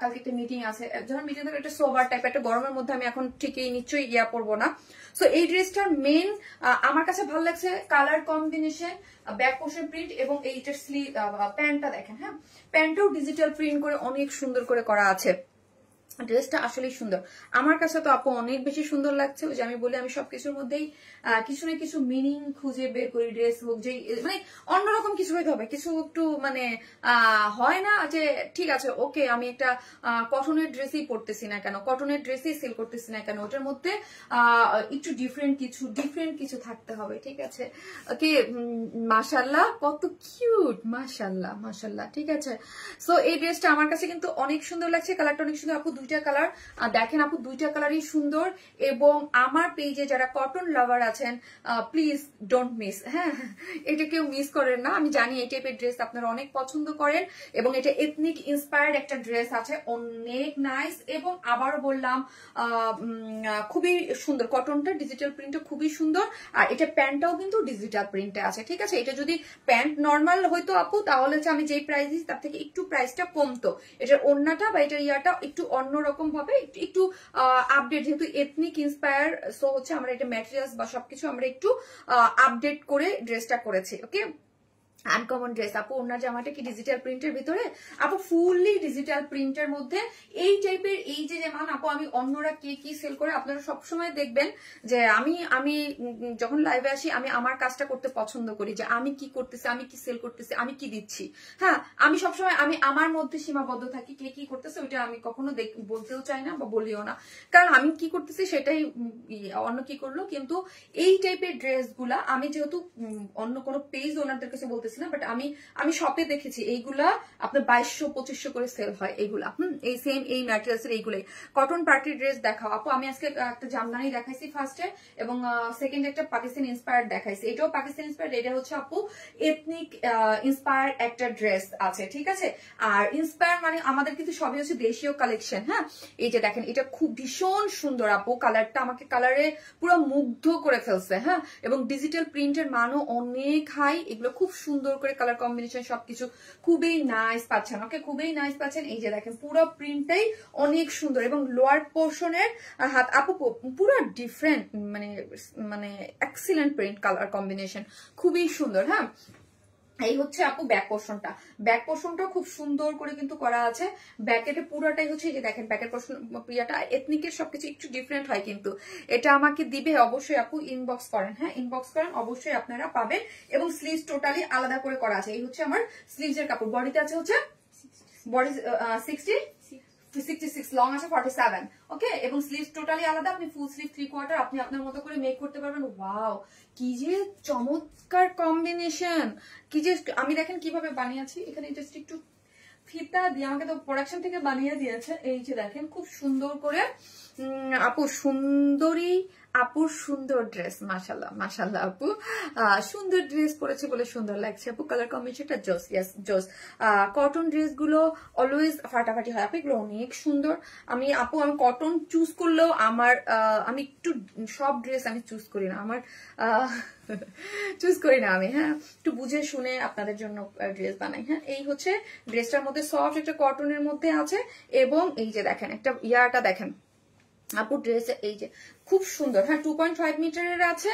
কালকে একটা মিটিং আছে, ধরেন মিটিং থেকে একটা সোবার টাইপ একটা গরমের মধ্যে আমি এখন ঠিকই নিশ্চয়ই ইয়া পরবো না। সো এই ড্রেসটার মেন আমার কাছে ভালো লাগছে colour combination, back portion print এবং এইটার স্লিভ প্যান্টটা দেখেন, হ্যাঁ প্যান্টটাও ডিজিটাল প্রিন্ট করে অনেক সুন্দর করে করা আছে। ড্রেসটা আসলেই সুন্দর, আমার কাছে তো আপু অনেক বেশি সুন্দর লাগছে। ওই যে আমি বলি আমি সবকিছুর মধ্যেই কিছু না কিছু মিনিং খুঁজে বের করি, ড্রেস হোক যে মানে অন্যরকম কিছু হইতে হবে, কিছু একটু মানে হয় না যে ঠিক আছে ওকে আমি একটা কটনের ড্রেসই পরতেছি না কেন, কটনের ড্রেসই সেল করতেছি না কেন, ওটার মধ্যে একটু ডিফারেন্ট কিছু থাকতে হবে, ঠিক আছে ওকে। মাশাআল্লাহ কত কিউট, মাশাআল্লাহ মাশাআল্লাহ, ঠিক আছে। সো এই ড্রেসটা আমার কাছে কিন্তু অনেক সুন্দর লাগছে, কালারটা অনেক সুন্দর আপু, দুইটা কালার দেখেন আপু, দুইটা কালারই সুন্দর। এবং আমার পেজে যারা কটন লাভার আছেন প্লিজ ডোন্ট মিস, হ্যাঁ এটা কেউ মিস করেন না। আমি জানি এই টাইপের ড্রেস আপনারা অনেক পছন্দ করেন এবং এটা এথনিক ইন্সপায়ার্ড একটা ড্রেস আছে, অনেক নাইস। এবং আবারও বললাম খুবই সুন্দর, কটনটা ডিজিটাল প্রিন্টটা খুবই সুন্দর, আর এটা প্যান্টটাও কিন্তু ডিজিটাল প্রিন্টে আছে, ঠিক আছে। এটা যদি প্যান্ট নর্মাল হয়তো আপু তাহলে হচ্ছে আমি যেই প্রাইস দিই তার থেকে একটু প্রাইসটা কমতো, এটার ওড়নাটা বা এটার ইয়াটা একটু অন্যরকম ভাবে একটু আপডেট, যেহেতু এথনিক ইন্সপায়ার, সো হচ্ছে আমরা এটা ম্যাটেরিয়ালস বা সবকিছু আমরা একটু আপডেট করে ড্রেসটা করেছি, ওকে। আনকমন ড্রেস আপু, ওনার জামাটা কি ডিজিটাল প্রিন্টের ভিতরে আপু? ফুললি ডিজিটাল প্রিন্টের মধ্যে এই টাইপের, এই যে যেমন আপু আমি অন্যরা কি সেল করে আপনারা সবসময় দেখবেন যে আমি যখন লাইভে আসি আমি আমার কাজটা করতে পছন্দ করি, যে আমি কি করতেছি, আমি কি সেল করতেছি, আমি কি দিচ্ছি। হ্যাঁ আমি সবসময় আমি আমার মধ্যে সীমাবদ্ধ থাকি, কে কি করতেছে ওইটা আমি কখনো বলতেও চাই না বা বলিও না, কারণ আমি কি করতেছি সেটাই অন্য কি করলো। কিন্তু এই টাইপের ড্রেস গুলা আমি যেহেতু অন্য কোনো পেজ ওনাদের কাছে বলতে না, বাট আমি শপে দেখেছি এইগুলা আপনার 2200-2500 করে সেল হয় এইগুলা, এই সেম এই ম্যাটেরিয়ালস এর এইগুলাই। কটন পার্টি ড্রেস দেখাও আপু, আমি আজকে একটা জামদানি দেখাইছি ফার্স্টে এবং সেকেন্ড একটা পাকিস্তান ইন্সপায়ার্ড দেখাইছি, এটাও পাকিস্তান ইন্সপায়ার্ড, এটা হচ্ছে আপু এথনিক ইন্সপায়ার্ড একটা ড্রেস আছে, ঠিক আছে। আর ইন্সপায়ার মানে আমাদের কিন্তু সবই হচ্ছে দেশীয় কালেকশন, হ্যাঁ এই যে দেখেন এটা খুব ভীষণ সুন্দর আপু, কালারটা আমাকে কালারে পুরো মুগ্ধ করে ফেলছে, হ্যাঁ এবং ডিজিটাল প্রিন্টের মানও অনেক হাই, এগুলো খুব সুন্দর করে কালার কম্বিনেশন সবকিছু খুবই নাইস পাচ্ছেন, ওকে খুবই নাইস পাচ্ছেন। এই যে দেখেন পুরো প্রিন্টটাই অনেক সুন্দর এবং লোয়ার পোর্শনের হাত আপু পুরো ডিফারেন্ট, মানে এক্সিলেন্ট প্রিন্ট, কালার কম্বিনেশন খুবই সুন্দর। হ্যাঁ এই হচ্ছে আপু ব্যাক পোর্শনটাও খুব সুন্দর করে কিন্তু করা আছে, ব্যাকের পুরোটাই হচ্ছে যে দেখেন ব্যাকের পোর্শন ইয়াটা এথনিকের সবকিছু একটু ডিফারেন্ট হয়, কিন্তু এটা আমাকে দিবে অবশ্যই আপু, ইনবক্স করেন, হ্যাঁ ইনবক্স করেন অবশ্যই আপনারা পাবেন। এবং স্লিভস টোটালি আলাদা করে করা আছে, এই হচ্ছে আমার স্লিভস এর কাপড়, বডিতে আছে হচ্ছে বডি 66, লং আছে 47, ওকে এবং স্লিভস টোটালি আলাদা, আপনি ফুল স্লিভ 3/4 আপনি আপনার মতো করে মেক করতে পারবেন। ওয়াও কি যে চমৎকার কম্বিনেশন, কি যে আমি দেখেন কিভাবে বানিয়েছি, এখানে জাস্ট একটু ফিতা দিয়ে আমাকে তো প্রোডাকশন থেকে বানিয়ে দিয়েছে, এই যে দেখেন খুব সুন্দর করে আপু সুন্দরী আপুর সুন্দর ড্রেস, মাশাল্লাহ মাশাল্লাহ আপু সুন্দর ড্রেস পরেছে বলে সুন্দর লাগছে আপু। কালার কম্বিনেশনটা জোস, ইয়েস জোস। কটন ড্রেস গুলো অলওয়েজ ফাটাফাটি হয় আপু, এগুলো অনেক সুন্দর। আমি কটন চুজ করলেও আমি একটু সব ড্রেস আমি চুজ করি না, চুজ করি না আমি, হ্যাঁ একটু বুঝে শুনে আপনাদের জন্য ড্রেস বানাই। হ্যাঁ এই হচ্ছে ড্রেসটার মধ্যে সফট একটা কটনের মধ্যে আছে, এবং এই যে দেখেন একটা ইয়াটা দেখেন আপু ড্রেসে, এই যে খুব সুন্দর। হ্যাঁ 2.5 মিটারের আছে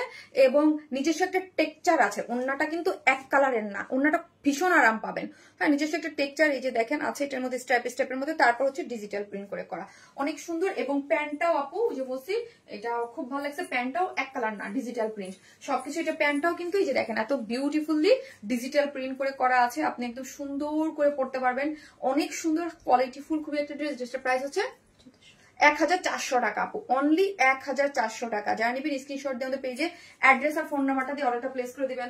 এবং নিজস্ব একটা টেক্সচার আছে। ওড়নাটা কিন্তু এক কালারের না, ওড়নাটা ভীষণ আরাম পাবেন। হ্যাঁ নিজস্ব একটা টেক্সচার এই যে দেখেন আছে এটার মধ্যে, স্টেপের মধ্যে। তারপর হচ্ছে ডিজিটাল প্রিন্ট করে করা, অনেক সুন্দর। এবং প্যান্টটাও আপু যে বলছি এটা খুব ভালো লাগছে, প্যান্টটাও এক কালার না, ডিজিটাল প্রিন্ট সবকিছু। এটা প্যান্টটাও কিন্তু এই যে দেখেন এত বিউটিফুলি ডিজিটাল প্রিন্ট করে করা আছে, আপনি একদম সুন্দর করে পড়তে পারবেন। অনেক সুন্দর কোয়ালিটিফুল খুবই একটা ড্রেস। ড্রেসটার প্রাইস হচ্ছে 1400 টাকা আপু, অনলি 1400 টাকা। যারা নিবেন স্ক্রিনশট দিয়ে আমাদের পেজে অ্যাড্রেস আর ফোন নাম্বারটা দিয়ে অর্ডারটা প্লেস করে দিবেন।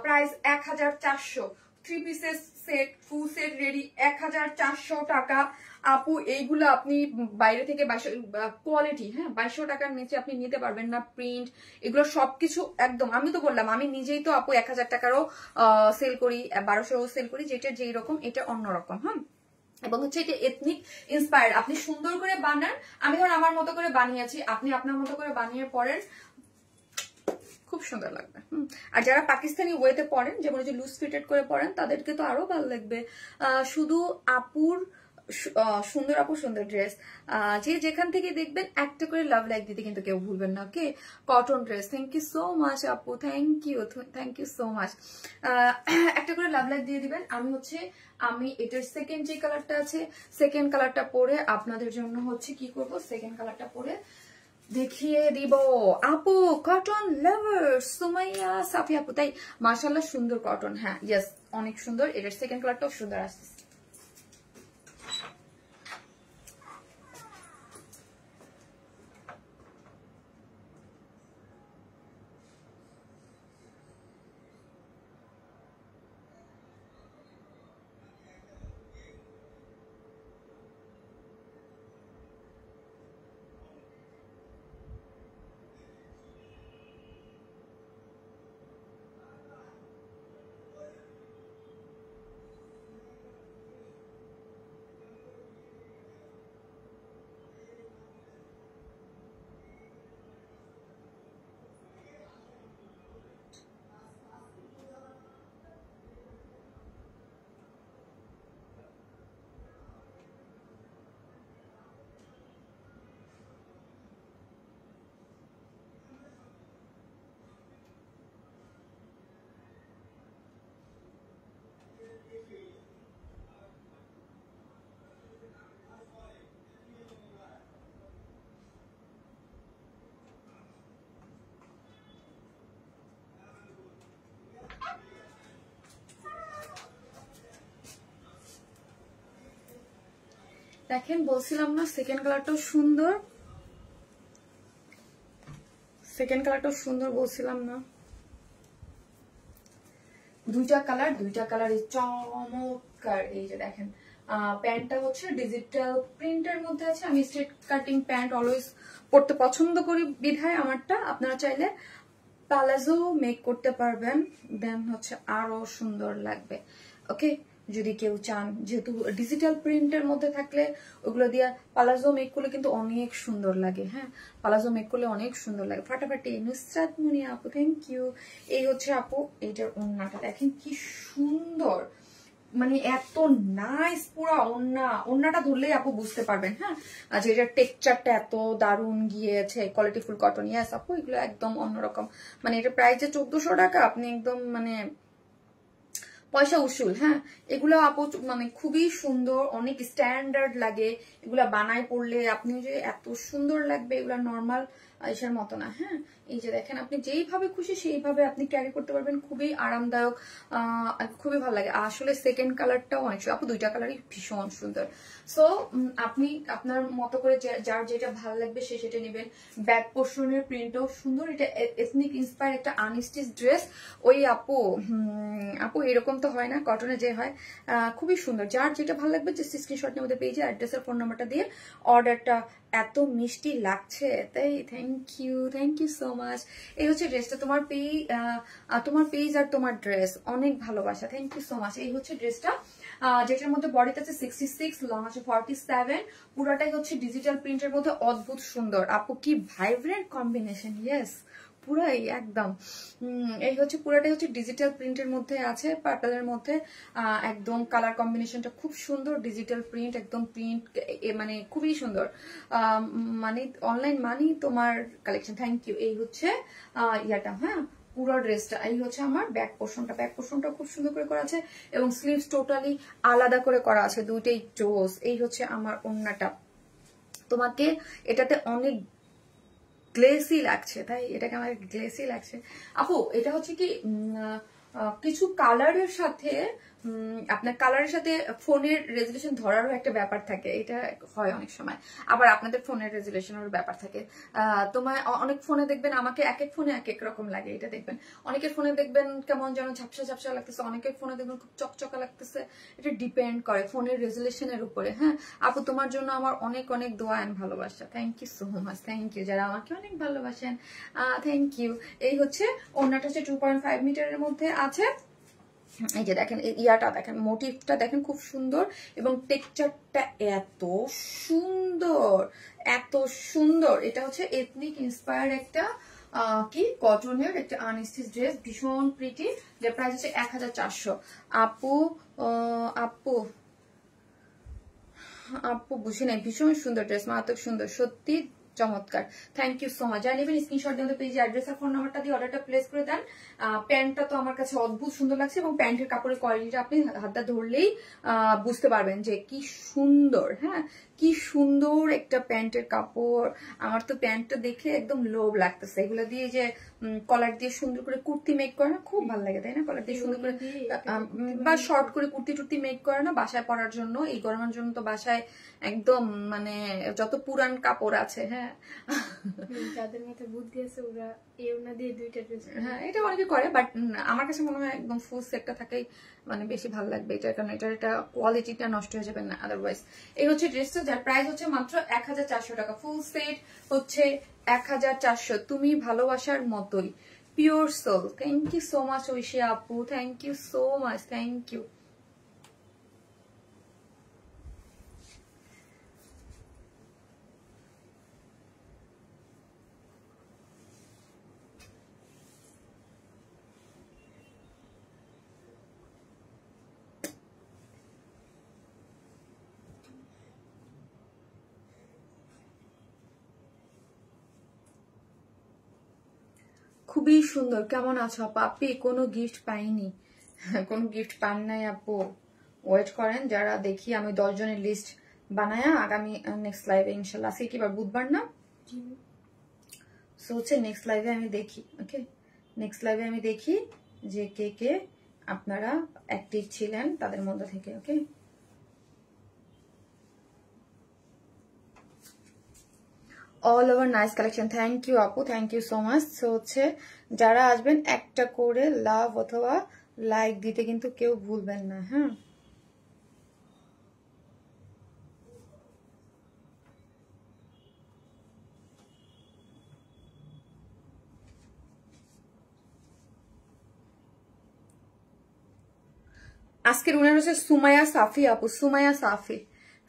Price 1400, 3 pieces set, full set ready 1400 টাকা আপু। এইগুলো আপনি বাইরে থেকে কোয়ালিটি, হ্যাঁ 2200 টাকার নিচে আপনি নিতে পারবেন না। প্রিন্ট এগুলো সবকিছু একদম, আমি তো বললাম আমি নিজেই তো আপু 1000 টাকারও সেল করি, 1200 সেল করি, যেটা যেই রকম এটা অন্যরকম। হ্যাঁ এবং হচ্ছে এটা এথনিক ইন্সপায়ার্ড, আপনি সুন্দর করে বানান। আমি ধরুন আমার মতো করে বানিয়েছি, আপনি আপনার মতো করে বানিয়ে পড়েন, খুব সুন্দর লাগবে। আর যারা পাকিস্তানি ওয়েতে পড়েন, যেমন যে লুজ ফিটেড করে পড়েন, তাদেরকে তো আরো ভালো লাগবে। শুধু আপুর সুন্দর, আপু সুন্দর ড্রেস, যে যেখান থেকে দেখবেন একটা করে লাভ লাইক দিতে কিন্তু কেউ ভুলবেন না। Okay cotton dress, thank you so much আপু, থ্যাংক ইউ সো মাচ। একটা করে লাভ লাইক দিয়ে দিবেন। আমি এটার সেকেন্ড যে কালারটা আছে, সেকেন্ড কালারটা পরে আপনাদের জন্য হচ্ছে কি করব, সেকেন্ড কালারটা পরে দেখিয়ে দিব আপু। কটন লাভার সুমাইয়া সাফি আপু, তাই মাশাআল্লাহ সুন্দর কটন। হ্যাঁ ইয়েস অনেক সুন্দর, এটার সেকেন্ড কালারটাও সুন্দর আসছে। দেখেন বলছিলাম না সেকেন্ড কালারটাও সুন্দর, সেকেন্ড কালারটাও সুন্দর বলছিলাম না। দুইটা কালার চমৎকার। এই যে দেখেন প্যান্টটা হচ্ছে ডিজিটাল প্রিন্টের মধ্যে আছে। আমি স্ট্রেট কাটিং প্যান্ট অলওয়েজ পরতে পছন্দ করি বিধায় আমারটা। আপনারা চাইলে প্লাজো মেক করতে পারবেন, দেন হচ্ছে আরো সুন্দর লাগবে। ওকে যদি কেউ চান, যেহেতু ডিজিটাল প্রিন্টের মধ্যে থাকলে ওগুলো দিয়ে প্লাজো মেক করলে কিন্তু অনেক সুন্দর লাগে। হ্যাঁ প্লাজো মেক করলে অনেক সুন্দর লাগে। ফাটাফাটি নুসরাত মুনিয়া আপু, থ্যাংক ইউ। এই হচ্ছে আপু এইটার ওড়নাটা দেখেন কি সুন্দর, মানে এত নাইস পুরা ওড়নাটা ধরলেই আপু বুঝতে পারবেন। হ্যাঁ যে এটার টেক্সচারটা এত দারুণ গিয়েছে, কোয়ালিটিফুল কটন। ইয়াস আপু এগুলো একদম অন্যরকম, মানে এটা প্রাইস যে 1400 টাকা, আপনি একদম মানে পয়সা উসুল। হ্যাঁ এগুলো আপু মানে খুবই সুন্দর, অনেক স্ট্যান্ডার্ড লাগে। এগুলা বানায় পড়লে আপনি যে এত সুন্দর লাগবে, এগুলা নর্মাল এসের মতো না। হ্যাঁ এই যে দেখেন আপনি যেইভাবে খুশি সেইভাবে আপনি ক্যারি করতে পারবেন, খুবই আরামদায়ক, খুবই ভালো লাগে। আসলে সেকেন্ড কালারটাও অনেক সুন্দর আপু, দুইটা কালারই ভীষণ সুন্দর। সো আপনি আপনার মতো করে যার যেটা ভালো লাগবে সে সেটা নেবেন। ব্যাক পোর্শনের প্রিন্টও সুন্দর, এটা এথনিক ইন্সপায়ার একটা আনস্টিচ ড্রেস। ওই আপু এরকম তো হয় না, কটনে যে হয়। খুবই সুন্দর, যার যেটা ভালো লাগবে জাস্ট স্ক্রিনশট নিয়ে আমাদের পেজে অ্যাড্রেস আর ফোন নাম্বারটা দিয়ে অর্ডারটা। এত মিষ্টি লাগছে, তাই থ্যাংক ইউ সো মাচ। এই হচ্ছে ড্রেসটা, তোমার পেজ আর তোমার ড্রেস অনেক ভালোবাসা, থ্যাংক ইউ সো মাচ। এই হচ্ছে ড্রেসটা, যেটার মধ্যে বডিতে আছে 66, লং আছে 47, পুরাটাই হচ্ছে ডিজিটাল প্রিন্টের মধ্যে অদ্ভুত সুন্দর। আপু কি ভাইব্রেন্ট কম্বিনেশন, ইয়েস পুরাই একদম। এই হচ্ছে পুরাটাই হচ্ছে ডিজিটাল প্রিন্টের মধ্যে আছে, পার্পলের মধ্যে একদম কালার কম্বিনেশনটা খুব সুন্দর, ডিজিটাল প্রিন্ট একদম প্রিন্ট, মানে খুবই সুন্দর। মানে অনলাইন মানি তোমার কালেকশন, থ্যাংক ইউ। এই হচ্ছে ইয়াটা, হ্যাঁ পুরো ড্রেসটা। এই হচ্ছে আমার ব্যাক পোর্শনটা খুব সুন্দর করে করা আছে এবং স্লিভস টোটালি আলাদা করে করা আছে, দুইটাই জোস। এই হচ্ছে আমার ওড়নাটা, তোমাকে এটাতে অনেক গ্লেসি লাগছে, তাই এটাকে আমার গ্লেসি লাগছে। আপু এটা হচ্ছে কি কিছু কালারের সাথে, আপনার কালারের সাথে ফোনের রেজুলেশন ধরারও একটা ব্যাপার থাকে, এটা হয় অনেক সময়। আবার আপনাদের ফোনের রেজুলেশনেরও ব্যাপার থাকে। তোমার অনেক ফোনে দেখবেন আমাকে এক এক ফোনে এক এক রকম লাগে, এটা দেখবেন। অনেকের ফোনে দেখবেন কেমন যেন ঝাপসা ঝাপসা লাগতেছে, অনেকের ফোনে দেখবেন খুব চকচকা লাগতেছে। এটা ডিপেন্ড করে ফোনের রেজুলেশনের উপরে। হ্যাঁ আপু, তোমার জন্য আমার অনেক অনেক দোয়া এন্ড ভালোবাসা, thank you so much, thank you যারা আমাকে অনেক ভালোবাসেন, থ্যাংক ইউ। এই হচ্ছে ওড়নাটা হচ্ছে 2.5 মিটারের মধ্যে আছে। এই যে দেখেন ইয়াটা দেখেন, মোটিভটা দেখেন খুব সুন্দর এবং টেক্সচারটা এত সুন্দর, এত সুন্দর। এটা হচ্ছে এথনিক ইন্সপায়ার্ড একটা কি কটনের একটা আনস্টিচ ড্রেস, ভীষণ প্রিটি, যে প্রাইস হচ্ছে 1400। আপু আপু আপু বুঝি নাই, ভীষণ সুন্দর ড্রেস, মারাত্মক সুন্দর, সত্যি চমৎকার, থ্যাংক ইউ সো মাচ। যারা নেবেন স্ক্রিনশট দিয়ে পেজে অ্যাড্রেস আর ফোন নাম্বারটা দিয়ে অর্ডারটা প্লেস করে দেন। প্যান্টটা তো আমার কাছে অদ্ভুত সুন্দর লাগছে এবং প্যান্টের কাপড়ের কোয়ালিটিটা আপনি হাতটা ধরলেই বুঝতে পারবেন যে কি সুন্দর। হ্যাঁ কি সুন্দর একটা প্যান্টের কাপড়, আমার তো প্যান্টটা দেখে একদম লোভ লাগতেছে। এগুলো দিয়ে যে কলার দিয়ে সুন্দর করে কুর্তি মেক করে না, খুব ভালো লাগে তাই না, কলার দিয়ে সুন্দর করে বা শর্ট করে কুর্তি টুর্তি মেক করে না বাসায় পরার জন্য, এই গরমের জন্য তো বাসায় একদম মানে যত পুরান কাপড় আছে, হ্যাঁ যাদের মাথায় বুদ্ধি আছে ওরা এই ওড়না দিয়ে দুইটা ড্রেস, হ্যাঁ এটা অনেকে করে, বাট আমার কাছে মনে হয় একদম ফুল সেটটা থাকেই মানে বেশি ভালো লাগবে এটার, কারণ এটার এটা কোয়ালিটিটা নষ্ট হয়ে যাবে না আদারওয়াইজ। এই হচ্ছে ড্রেসটা, যার প্রাইস হচ্ছে মাত্র 1400 টাকা, ফুল সেট হচ্ছে 1400। তুমি ভালোবাসার মতোই, pure soul, thank you so much Oishi আপু, thank you so much, thank you. খুবই সুন্দর, কেমন আছো আপু? আপনি কোনো গিফট পাইনি? কোনো গিফট পান নাই আপু? ওয়েট করেন, যারা দেখি আমি 10 জনের লিস্ট বানায়া আগামী নেক্সট লাইভে ইনশাল্লাহ, আজকে কি বার বুধবার না, সো হচ্ছে নেক্সট লাইভে আমি দেখি। ওকে নেক্সট লাইভে আমি দেখি যে কে কে আপনারা অ্যাক্টিভ ছিলেন তাদের মধ্যে থেকে। Okay all over nice collection, thank you আপু, thank you so much. So হচ্ছে যারা আসবেন একটা করে লাভ অথবা লাইক দিতে কিন্তু কেউ ভুলবেন না, হ্যাঁ আজকের উনার হচ্ছে সুমাইয়া সাফি আপু, সুমাইয়া সাফি,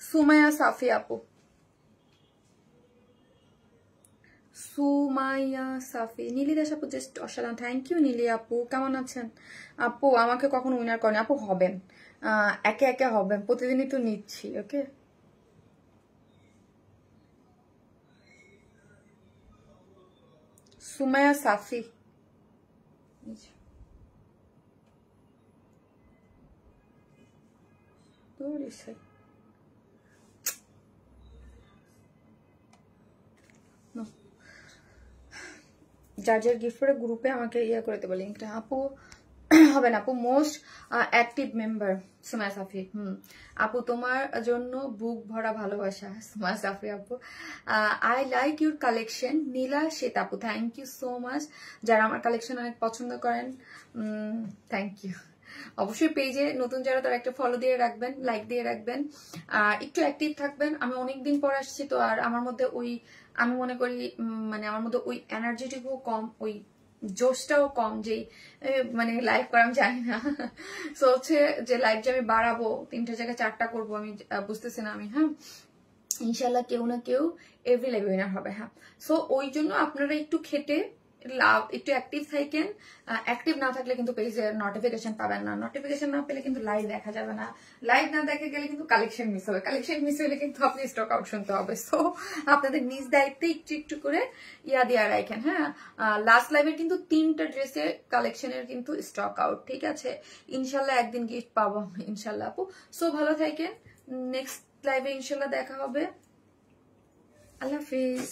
সুমাইয়া সাফি আপু, সুমাইয়া সাফি। নীলি দাস আপু জাস্ট অসাধারণ, থ্যাংক ইউ নীলি আপু, কেমন আছেন আপু? আমাকে কখনো উইনার করেন আপু, হবেন একে একে হবেন, প্রতিদিনই তো নিচ্ছি। ওকে সুমাইয়া সাফি, যার যার গিফট করে গ্রুপে আমাকে ইয়ে করে দেবো লিঙ্কটা। আপু হবে না আপু, মোস্ট অ্যাক্টিভ মেম্বার সুমাইয়া সাফি। আপু তোমার জন্য বুক ভরা ভালোবাসা, সুমাইয়া সাফি আপু। আই লাইক ইউর কালেকশন, নীলা শ্বেত আপু, থ্যাংক ইউ সো মাচ। যারা আমার কালেকশন অনেক পছন্দ করেন থ্যাংক ইউ। অবশ্যই পেজে নতুন যারা তারা একটা ফলো দিয়ে রাখবেন, লাইক দিয়ে রাখবেন, একটু অ্যাক্টিভ থাকবেন। আমি অনেকদিন পর আসছি তো, আর আমার মধ্যে ওই আমি মনে করি মানে আমার মধ্যে ওই এনার্জিটিকও কম, ওই জোশটাও কম যে মানে লাইভ করা আমি জানি না। সো হচ্ছে যে লাইভ যে আমি বাড়াবো 3টা জায়গায় 4টা করবো আমি বুঝতেছি না আমি। হ্যাঁ, ইনশাল্লাহ কেউ না কেউ এভরি লাইভ উইনার হবে। হ্যাঁ, সো ওই জন্য আপনারা একটু খেটে একটু অ্যাক্টিভ থাকেন। অ্যাক্টিভ না থাকলে কিন্তু পেজের নোটিফিকেশন পাবেন না, নোটিফিকেশন না পেলে কিন্তু লাইভ দেখা যাবে না, লাইভ না দেখে গেলে কিন্তু কালেকশন মিস হবে, কালেকশন মিস হলে কিন্তু আপনি স্টক আউট শুনতে হবে। সো আপনাদের নিজ দায়িত্বে একটু একটু করে দেওয়া রাখেন। হ্যাঁ, লাস্ট লাইভের কিন্তু 3টা ড্রেসের কালেকশনের কিন্তু স্টক আউট, ঠিক আছে? ইনশাল্লাহ একদিন গিফট পাবো ইনশাল্লাহ আপু। সো ভালো থাকেন, নেক্সট লাইভে ইনশাল্লাহ দেখা হবে। আল্লাহ হাফিজ।